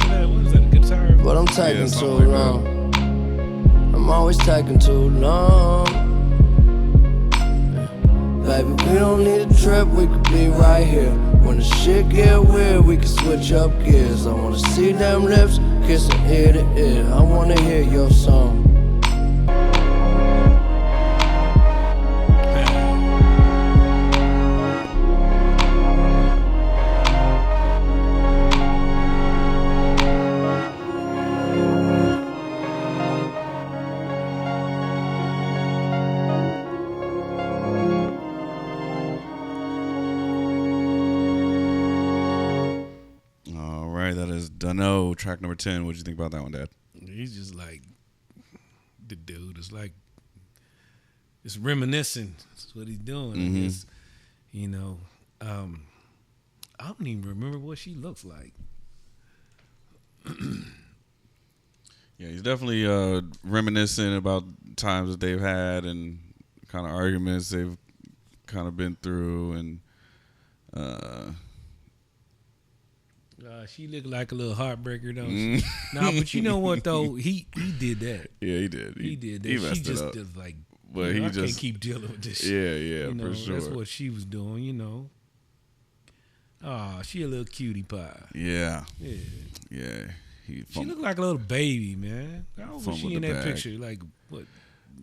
What is that, a guitar?
But I'm taking
something
too
like that.
long. I'm always taking too long. Baby, we don't need a trip, we could be right here. When the shit get weird, we can switch up gears. I wanna see them lips kissing ear to ear. I wanna hear your song.
All right, that is Dunno, track number 10. What did you think about that one, Dad?
He's just like the dude. It's like it's reminiscing. That's what he's doing. It's, I don't even remember what she looks like.
Yeah, he's definitely reminiscing about times that they've had and kind of arguments they've kind of been through, and
She looked like a little heartbreaker, don't she? Nah, but you know what though? He did that.
Yeah, he did.
He did that.
He
She
messed
just
it up.
is like,
But he
I
just
can't keep dealing with this.
Yeah,
for
sure.
That's what she was doing, Oh, she a little cutie pie.
Yeah.
Yeah.
He
She looked like a little baby, man. How old was she in
the
that
bag.
picture? Like what,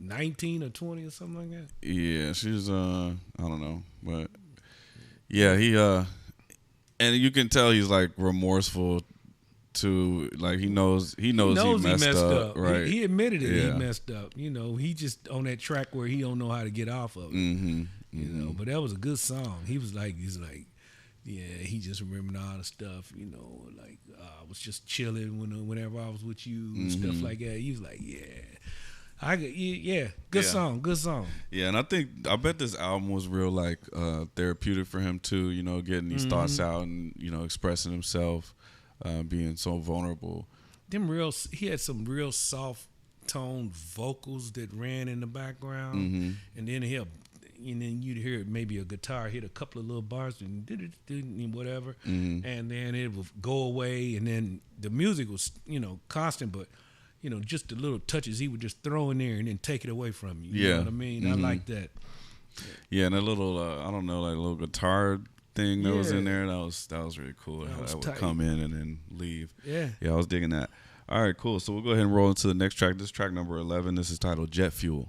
19 or 20 or something like that?
Yeah, she's I don't know, but yeah, he and you can tell he's like remorseful to like he knows he messed up. Right.
He admitted it.
Yeah.
He messed up. He just on that track where he don't know how to get off of it. But that was a good song. He's like, yeah, he just remembered all the stuff. Like I was just chilling whenever I was with you and stuff like that. He was like, good song.
Yeah, and I bet this album was real like therapeutic for him too. Getting these thoughts out and expressing himself, being so vulnerable.
He had some real soft toned vocals that ran in the background, and then you'd hear maybe a guitar hit a couple of little bars and whatever, and then it would go away, and then the music was constant, but just the little touches he would just throw in there and then take it away from you. You know what I mean? I like that.
Yeah, and a little I don't know, like a little guitar thing that was in there. That was really cool. That would
tight.
come in and then leave.
Yeah,
I was digging that. All right, cool. So we'll go ahead and roll into the next track. This is track number 11. This is titled Jet Fuel.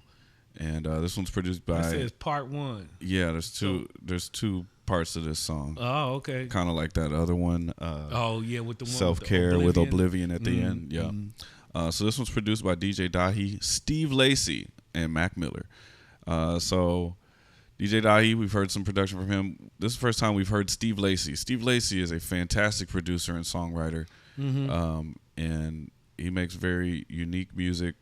And this one's produced by.
It says part 1.
Yeah, there's two parts to this song.
Oh, okay.
Kind of like that other one.
With the one
Self-Care with Oblivion at the
Mm-hmm.
end. Yeah. So this one's produced by DJ Dahi, Steve Lacy, and Mac Miller. So DJ Dahi, we've heard some production from him. This is the first time we've heard Steve Lacy. Steve Lacy is a fantastic producer and songwriter, and he makes very unique music.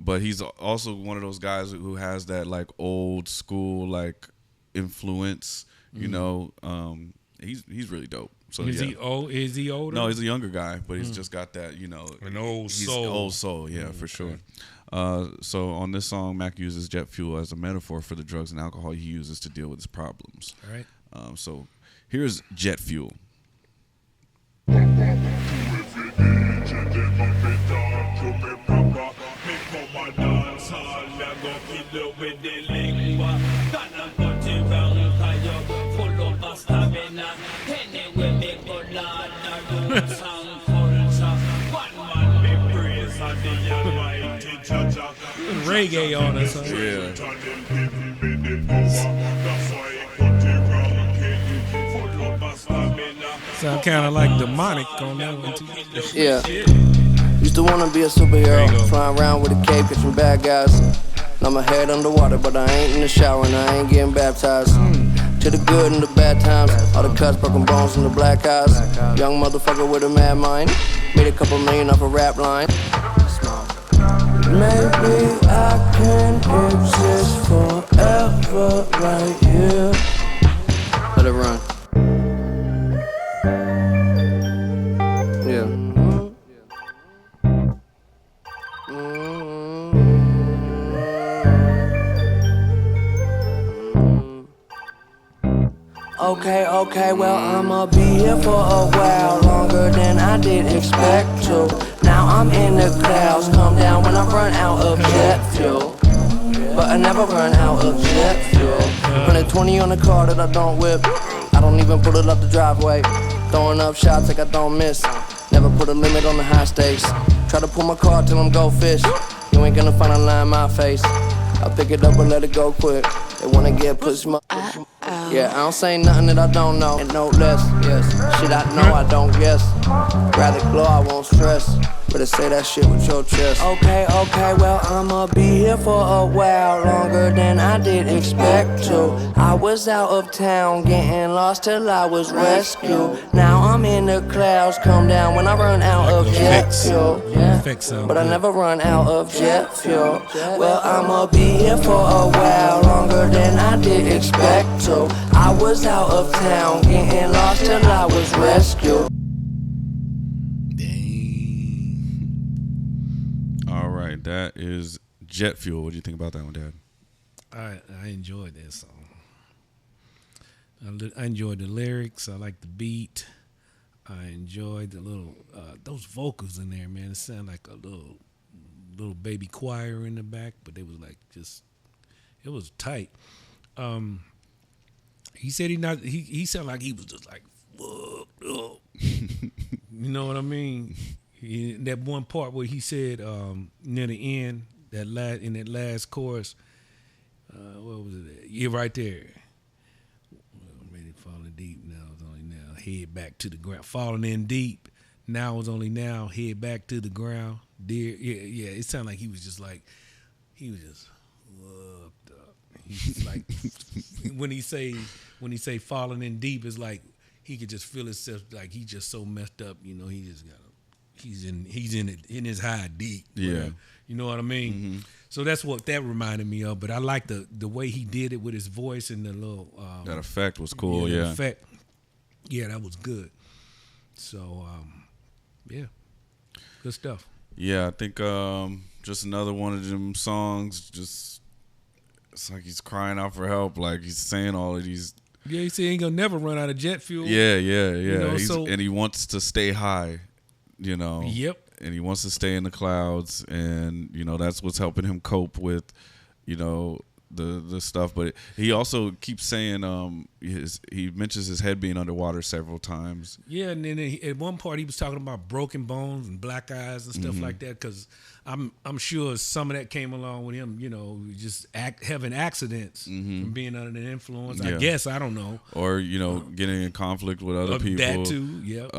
But he's also one of those guys who has that like old school like influence. He's really dope. So
is he old? Is he older?
No, he's a younger guy, but he's just got that
an old
he's
soul.
Old soul, yeah, for sure. So on this song, Mac uses jet fuel as a metaphor for the drugs and alcohol he uses to deal with his problems.
All right.
So here's jet fuel.
Reggae on us. Huh?
Yeah.
Sound kind of like demonic on that one too.
Yeah. Used to wanna be a superhero, flying around with a cape, catching bad guys. Now my head underwater, but I ain't in the shower and I ain't getting baptized. To the good and the bad times, all the cuts, broken bones, and the black eyes. Young motherfucker with a mad mind, made a couple million off a rap line.
Maybe I can exist forever right here.
Let it run. Yeah.
Okay, well I'ma be here for a while, longer than I did expect to. Now I'm in the clouds, come down when I run out of jet fuel. But I never run out of jet fuel. 120 on the car that I don't whip. I don't even put it up the driveway. Throwing up shots like I don't miss. Never put a limit on the high stakes. Try to pull my car till I'm go fish. You ain't gonna find a line in my face. I pick it up and let it go quick. They wanna get pussy, yeah, I don't say nothing that I don't know, and no less, yes. Shit I know I don't guess. Rather glow, I won't stress. Better say that shit with your chest. Okay, well I'ma be here for a while, longer than I did expect to. I was out of town, getting lost till I was rescued. Now I'm in the clouds, come down when I run out of jet fuel. Yeah, but I never run out of jet fuel. Well, I'ma be here for a while, longer than I did expect to. I was out of town, getting lost till I was rescued.
All right, that is Jet Fuel. What do you think about that one, Dad?
I enjoyed that song. I enjoyed the lyrics. I like the beat. I enjoyed the little those vocals in there, man. It sounded like a little baby choir in the back, but they was like just it was tight. He said he sounded like he was just like fucked up. You know what I mean? That one part where he said near the end, in that last chorus, what was it? Yeah, right there. Already falling deep now. It's only now head back to the ground. Falling in deep. Now it's only now head back to the ground. Dear, yeah. It sounded like he was just fucked up. He's like when he say falling in deep, it's like he could just feel himself like he just so messed up. You know, he just got he's in it in his high deep.
Yeah.
You know what I mean? Mm-hmm. So that's what that reminded me of. But I like the way he did it with his voice and the little
that effect was cool.
Yeah,
yeah.
The effect. Yeah, that was good. So yeah, good stuff.
Yeah, I think just another one of them songs. Just it's like he's crying out for help. Like he's saying all of these.
Yeah, he said he ain't gonna never run out of jet fuel.
Yeah.
You know,
and he wants to stay high. You know.
Yep.
And he wants to stay in the clouds, and you know that's what's helping him cope with, you know, the stuff. But he also keeps saying he mentions his head being underwater several times.
Yeah, and then at one part he was talking about broken bones and black eyes and stuff like that. Because I'm sure some of that came along with him, you know, just having accidents from being under the influence.
Yeah.
I guess, I don't know,
or you know getting in conflict with other people.
That too, yeah.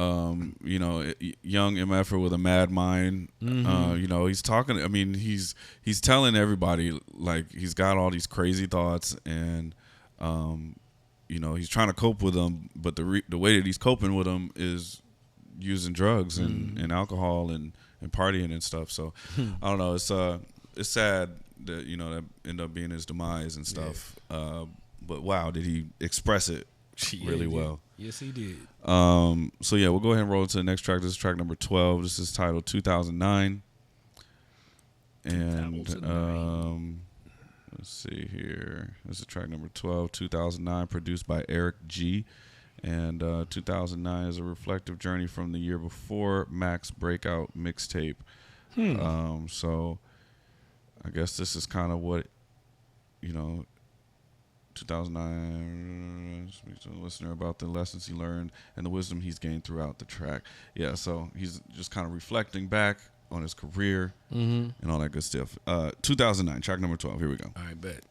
You know, young MFer with a mad mind. You know, he's talking. I mean, he's telling everybody like he's got all these crazy thoughts and. You know, he's trying to cope with them, but the way that he's coping with them is using drugs and alcohol and partying and stuff. So I don't know. It's sad that you know that ended up being his demise and stuff. Yeah. But wow, did he express it really well?
Yes, he did.
So yeah, we'll go ahead and roll into the next track. This is track number 12. This is titled 2009. And let's see here. This is track number 12, 2009, produced by Eric G. And 2009 is a reflective journey from the year before Mac's breakout mixtape. So I guess this is kind of what, you know, 2009, speak to the listener about the lessons he learned and the wisdom he's gained throughout the track. Yeah, so he's just kind of reflecting back on his career and all that good stuff. 2009, track number 12. Here we go.
All right, bet.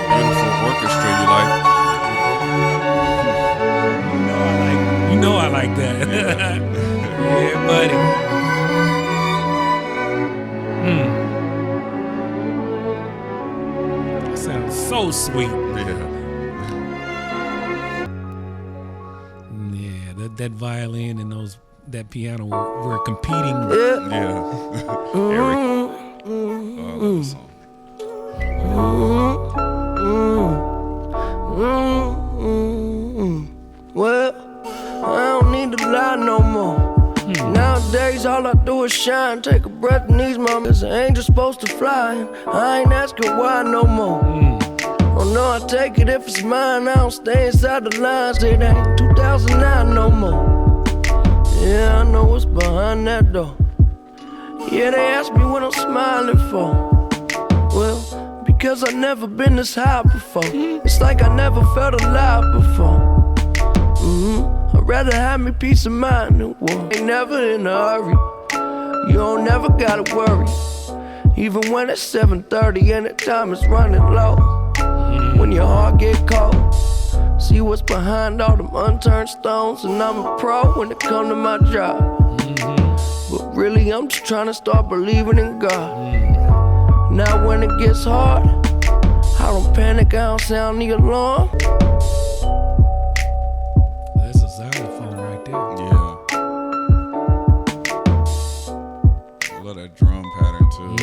Beautiful orchestra, you like?
You know I like that. Yeah, buddy. That sounds so sweet. Yeah, that violin and that piano were competing.
Yeah. Eric. Oh, I love this song.
Well, I don't need to lie no more. Nowadays, all I do is shine. Take a breath and ease my mind. An angel supposed to fly. I ain't asking why no more. Oh no, I take it if it's mine. I don't stay inside the lines. It ain't 2009 no more. Yeah, I know what's behind that door. Yeah, they ask me what I'm smiling for. Well, because I've never been this high before. It's like I never felt alive before. I'd rather have me peace of mind than war. Ain't never in a hurry. You don't never gotta worry. Even when it's 7:30 and the time is running low. When your heart get cold, see what's behind all them unturned stones. And I'm a pro when it come to my job. But really I'm just trying to start believing in God. Now when it gets hard, I don't panic, I don't sound the alarm.
That's a xylophone right there.
Yeah. I love that drum pattern too.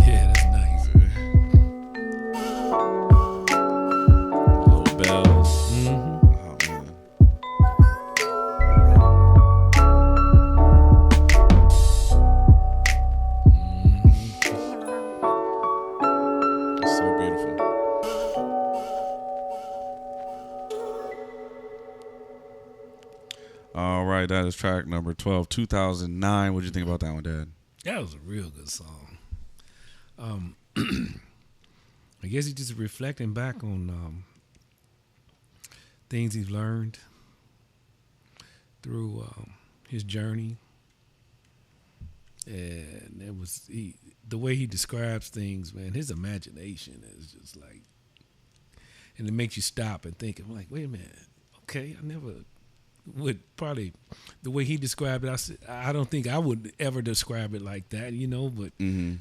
Yeah, that's nice.
It's so beautiful. All right, that is track number 12, 2009. What did you think about that one, Dad?
That was a real good song. I guess he's just reflecting back on things he's learned through his journey, and it was the way he describes things. Man, his imagination is just like, and it makes you stop and think. I'm like, wait a minute, okay, I never would probably the way he described it. I don't think I would ever describe it like that, But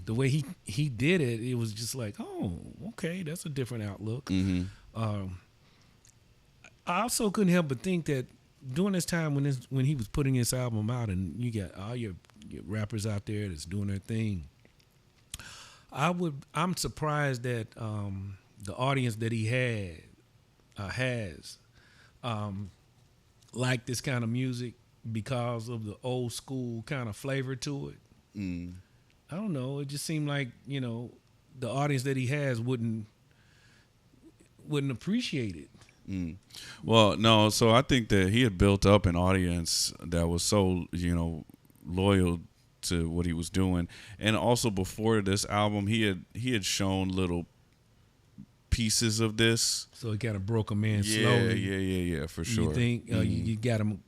the way he did it, it was just like, oh, okay, that's a different outlook. I also couldn't help but think that during this time when he was putting this album out, and you got all your rappers out there that's doing their thing, I'm surprised that the audience that he has like this kind of music because of the old school kind of flavor to it. I don't know. It just seemed like, the audience that he has wouldn't appreciate it.
Well, no. So I think that he had built up an audience that was so, loyal to what he was doing, and also before this album, he had shown little pieces of this.
So it kind of broke him in slowly.
Yeah, for sure.
You think you got him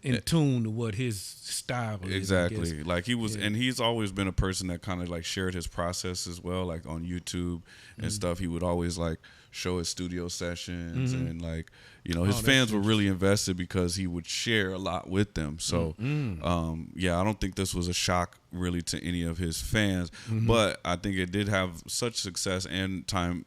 in tune to what his style is.
Exactly. Like he was, and he's always been a person that kind of like shared his process as well, like on YouTube and stuff. He would always like show his studio sessions, and like, his fans were really invested because he would share a lot with them. So, I don't think this was a shock really to any of his fans, but I think it did have such success and time,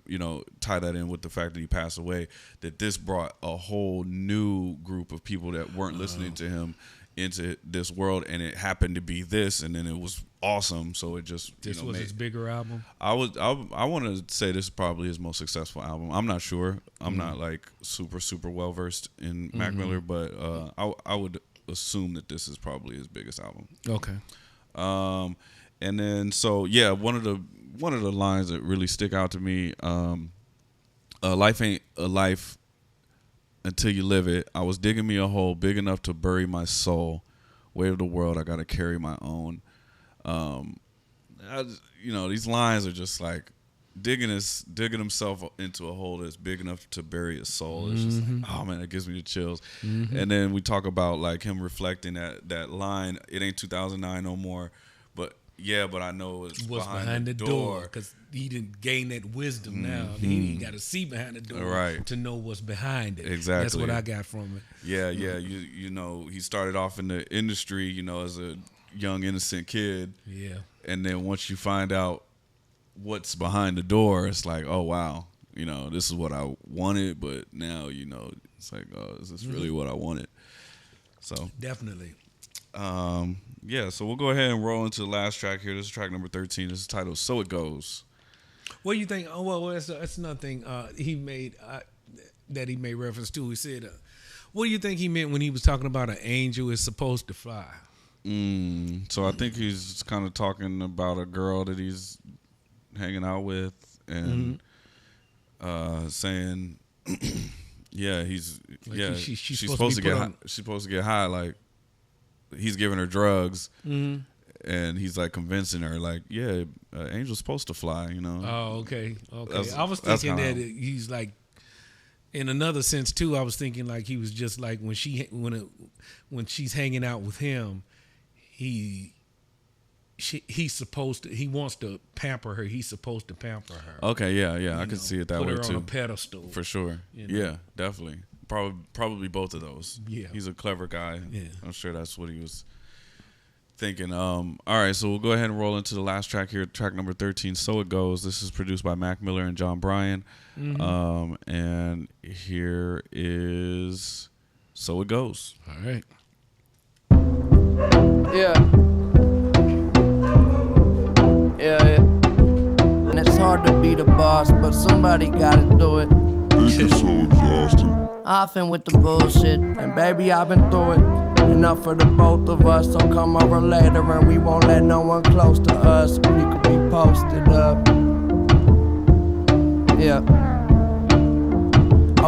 tie that in with the fact that he passed away, that this brought a whole new group of people that weren't listening to him into this world, and it happened to be this, and then it was awesome. So it just
was his bigger album.
I want to say this is probably his most successful album. I'm not sure. I'm not like super well versed in Mac Miller, but I would assume that this is probably his biggest album.
Okay.
And then one of the lines that really stick out to me, life ain't a life until you live it. I was digging me a hole big enough to bury my soul. Weight of the world, I gotta carry my own. These lines are just like digging himself into a hole that's big enough to bury his soul. It's just like, oh man, it gives me the chills. And then we talk about like him reflecting that line. It ain't 2009 no more, but I know it's
what's behind the door, because he didn't gain that wisdom now. He got to see behind the door to know what's behind it.
Exactly.
That's what I got from it.
Yeah. He started off in the industry, as a young innocent kid. Yeah. And then once you find out what's behind the door, it's like, oh wow, this is what I wanted, but now it's like, oh, is this really what I wanted? So
definitely.
So we'll go ahead and roll into the last track here. This is track number 13. This is titled "So It Goes."
What do you think? Oh well, that's another thing he made that he made reference to. He said, "What do you think he meant when he was talking about an angel is supposed to fly?"
So I think he's kind of talking about a girl that he's hanging out with, and saying, he's like she's supposed to get high. She's supposed to get high. Like he's giving her drugs, and he's like convincing her, like, angel's supposed to fly,
Oh, okay. I was thinking that he's like, in another sense too. I was thinking like he was just like when she's hanging out with him, he's supposed to. He wants to pamper her. He's supposed to pamper her.
Okay, yeah. I can see it that way
put her
too.
on a pedestal
for sure. Yeah, definitely. Probably both of those. Yeah, he's a clever guy. Yeah, I'm sure that's what he was thinking. All right, so we'll go ahead and roll into the last track here, track number 13. So It Goes. This is produced by Mac Miller and John Bryan. And here is So It Goes.
All right.
Yeah. And it's hard to be the boss, but somebody gotta do it.
This is so exhausting.
Often with the bullshit, and baby, I've been through it. Enough for the both of us, so come over later and we won't let no one close to us. We could be posted up.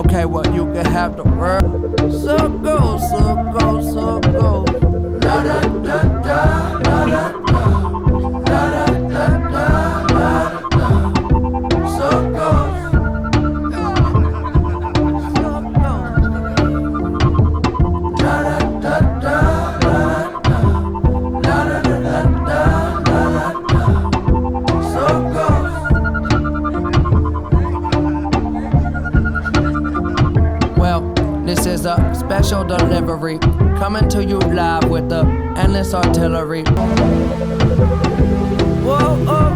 Okay, well, you can have the world. So go, so go, so go. La da da da, la da da. La da da da, la da da. So goes. So goes. La da da da, la da da. La da da da, la da da. So goes. Well, this is a special delivery coming to you live with the endless artillery. Whoa, oh.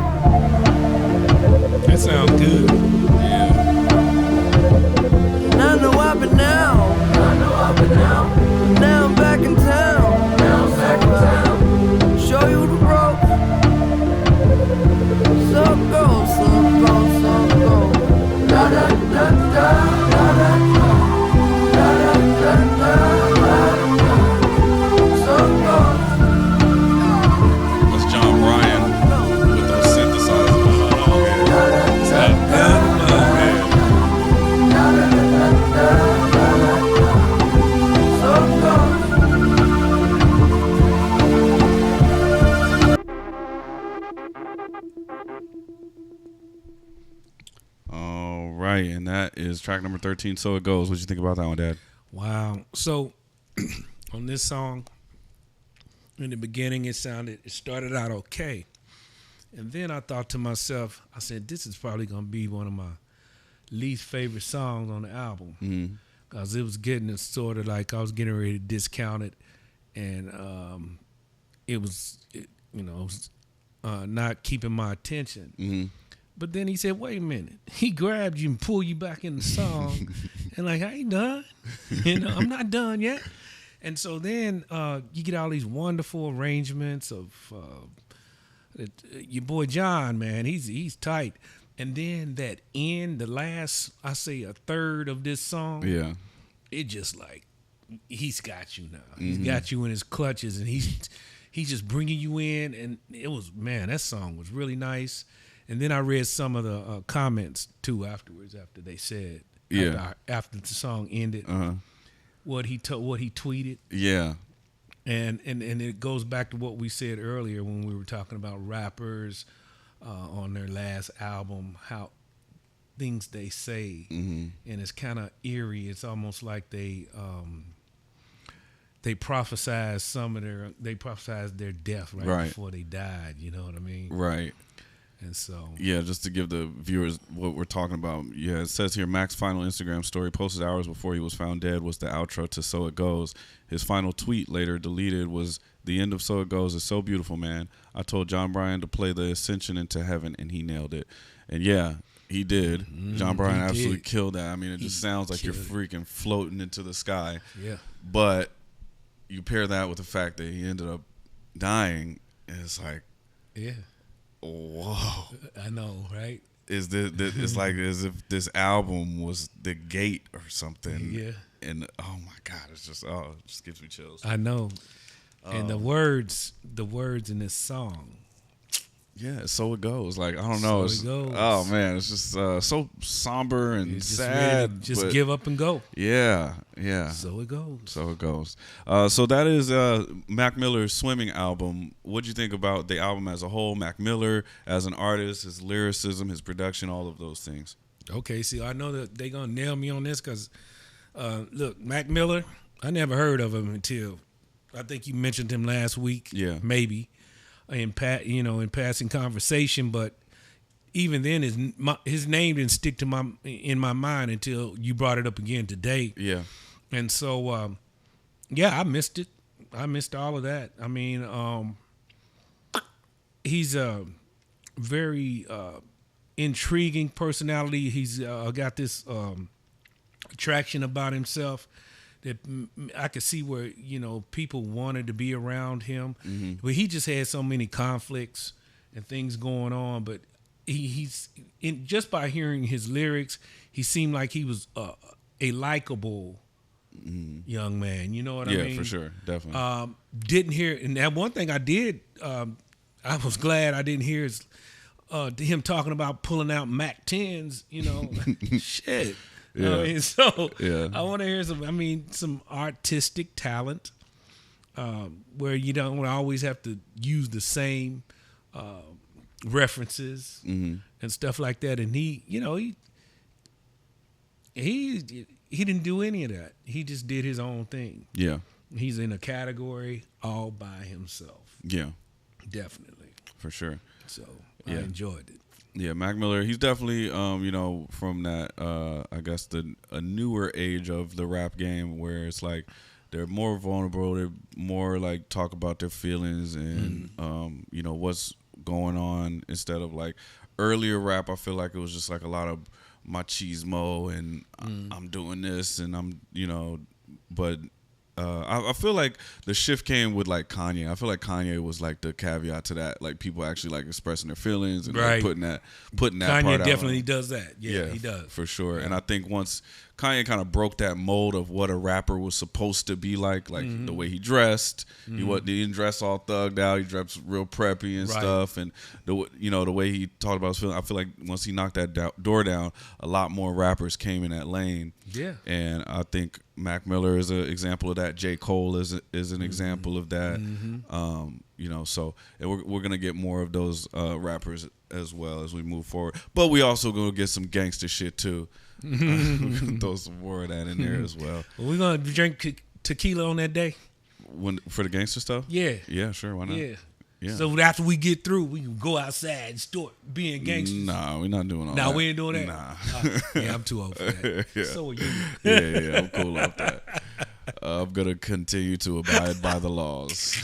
That sounds good.
Yeah.
And I know I've been down. Now I'm back in town. Show you the ropes. So go, so go, so go. La da da da, la da da. La da da da, la da da. So go.
That's John Bryan with those synthesizers going on here.
Sound good, man.
La da da da, la da da. So go.
All right, and that is track number 13. So it goes. What you think about that one, Dad?
Wow. So on this song, in the beginning, it started out okay. And then I thought to myself, I said, this is probably going to be one of my least favorite songs on the album. Because it was getting it sort of like I was getting ready to discount it. And it was not keeping my attention. But then he said, wait a minute. He grabbed you and pulled you back in the song. And like, I ain't done. I'm not done yet. And so then you get all these wonderful arrangements of your boy John, man. He's tight. And then that end, the last, I say a third of this song.
Yeah.
It just like, he's got you now. He's got you in his clutches, and he's just bringing you in. And it was, man, that song was really nice. And then I read some of the comments too afterwards, after they said, after the song ended, what he tweeted.
Yeah.
And it goes back to what we said earlier when we were talking about rappers on their last album, how things they say, and it's kind of eerie. It's almost like they prophesized their death right before they died. You know what I mean?
Right.
And so,
yeah, just to give the viewers what we're talking about. Yeah, it says here, Mac's final Instagram story posted hours before he was found dead was the outro to So It Goes. His final tweet, later deleted, was, "The end of So It Goes is so beautiful, man. I told John Bryan to play the Ascension into Heaven, and he nailed it." And yeah, he did. John Bryan absolutely killed that. I mean, it just sounds like you're freaking floating into the sky.
Yeah.
But you pair that with the fact that he ended up dying, and it's like,
yeah.
Whoa.
I know, right?
Is this it's like as if this album was the gate or something.
Yeah.
And oh my God, it just gives me chills.
I know. And the words in this song.
Yeah, So It Goes. Like, I don't know.
So It Goes.
Oh man, it's just so somber and
You're just
sad.
ready to just give up and go.
Yeah.
So it goes.
So it goes. So that is Mac Miller's Swimming album. What'd you think about the album as a whole? Mac Miller as an artist, his lyricism, his production, all of those things.
Okay, see, I know that they're going to nail me on this because, look, Mac Miller, I never heard of him until, I think you mentioned him last week.
Yeah.
Maybe, in passing conversation, but even then, his name didn't stick to in my mind until you brought it up again today.
Yeah.
And so, I missed it. I missed all of that. I mean, he's a very intriguing personality. He's got this attraction about himself that I could see where, people wanted to be around him. But he just had so many conflicts and things going on. But he's just by hearing his lyrics, he seemed like he was a likable young man. You know what I mean?
Yeah, for sure. Definitely.
Didn't hear, and that one thing I did, I was glad I didn't hear him talking about pulling out Mac 10s, Shit.
Yeah.
I mean, so
Yeah.
I want to hear some artistic talent where you don't always have to use the same references and stuff like that. And he didn't do any of that. He just did his own thing.
Yeah.
He's in a category all by himself.
Yeah.
Definitely.
For sure.
So I
Yeah.
enjoyed it.
Yeah, Mac Miller, he's definitely, from that, I guess, a newer age of the rap game where it's like they're more vulnerable. They're more like talk about their feelings and, what's going on instead of like earlier rap. I feel like it was just like a lot of machismo and I'm doing this and but I feel like the shift came with like Kanye. I feel like Kanye was like the caveat to that, like people actually like expressing their feelings and like,
Right.
putting that
Kanye
part out.
definitely does that. Yeah, he does.
For sure. And I think once Kanye kind of broke that mold of what a rapper was supposed to be like the way he dressed. He didn't dress all thugged out. He dressed real preppy and
Right.
stuff. And the way he talked about his feelings. I feel like once he knocked that door down, a lot more rappers came in that lane.
Yeah.
And I think Mac Miller is an example of that. J. Cole is an example of that. So and we're gonna get more of those rappers as well as we move forward. But we also gonna get some gangster shit too. We're gonna throw some more of that in there as well.
We're gonna drink tequila on that day.
For the gangster stuff?
Yeah.
Yeah, sure. Why not?
Yeah.
Yeah.
So after we get through, we can go outside and start being gangsters.
Nah, we're not doing all that.
Nah, we ain't doing that.
Nah.
Yeah, I'm too old for that.
Yeah.
So are you.
Yeah, I'm cool off that. I'm gonna continue to abide by the laws.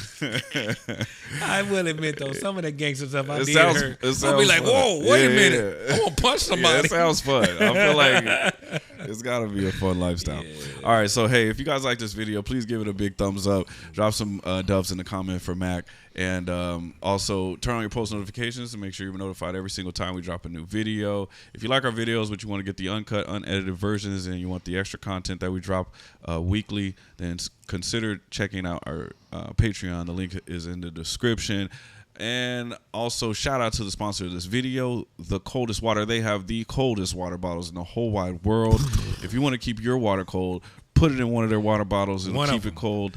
I will admit though, some of that gangster stuff I
It
did
sounds-
hurt.
it
I'll
sounds
be like,
fun.
whoa, wait a
Yeah,
minute.
yeah.
I want to punch
Yeah,
somebody.
it sounds fun. I feel like it's gotta be a fun lifestyle. All right, so hey, if you guys like this video, please give it a big thumbs up. Drop some dubs in the comment for Mac, and also turn on your post notifications to make sure you're notified every single time we drop a new video. If you like our videos, but you want to get the uncut, unedited versions, and you want the extra content that we drop weekly, then consider checking out our Patreon. The link is in the description. And also, shout out to the sponsor of this video, The Coldest Water. They have the coldest water bottles in the whole wide world. If you want to keep your water cold, put it in one of their water bottles. It'll keep it cold.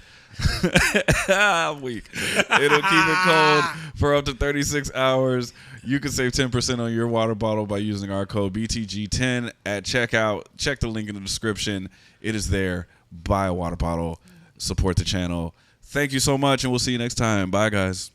I'm weak. It'll keep it cold for up to 36 hours. You can save 10% on your water bottle by using our code BTG10 at checkout. Check the link in the description. It is there. Buy a water bottle. Support the channel. Thank you so much, and we'll see you next time. Bye, guys.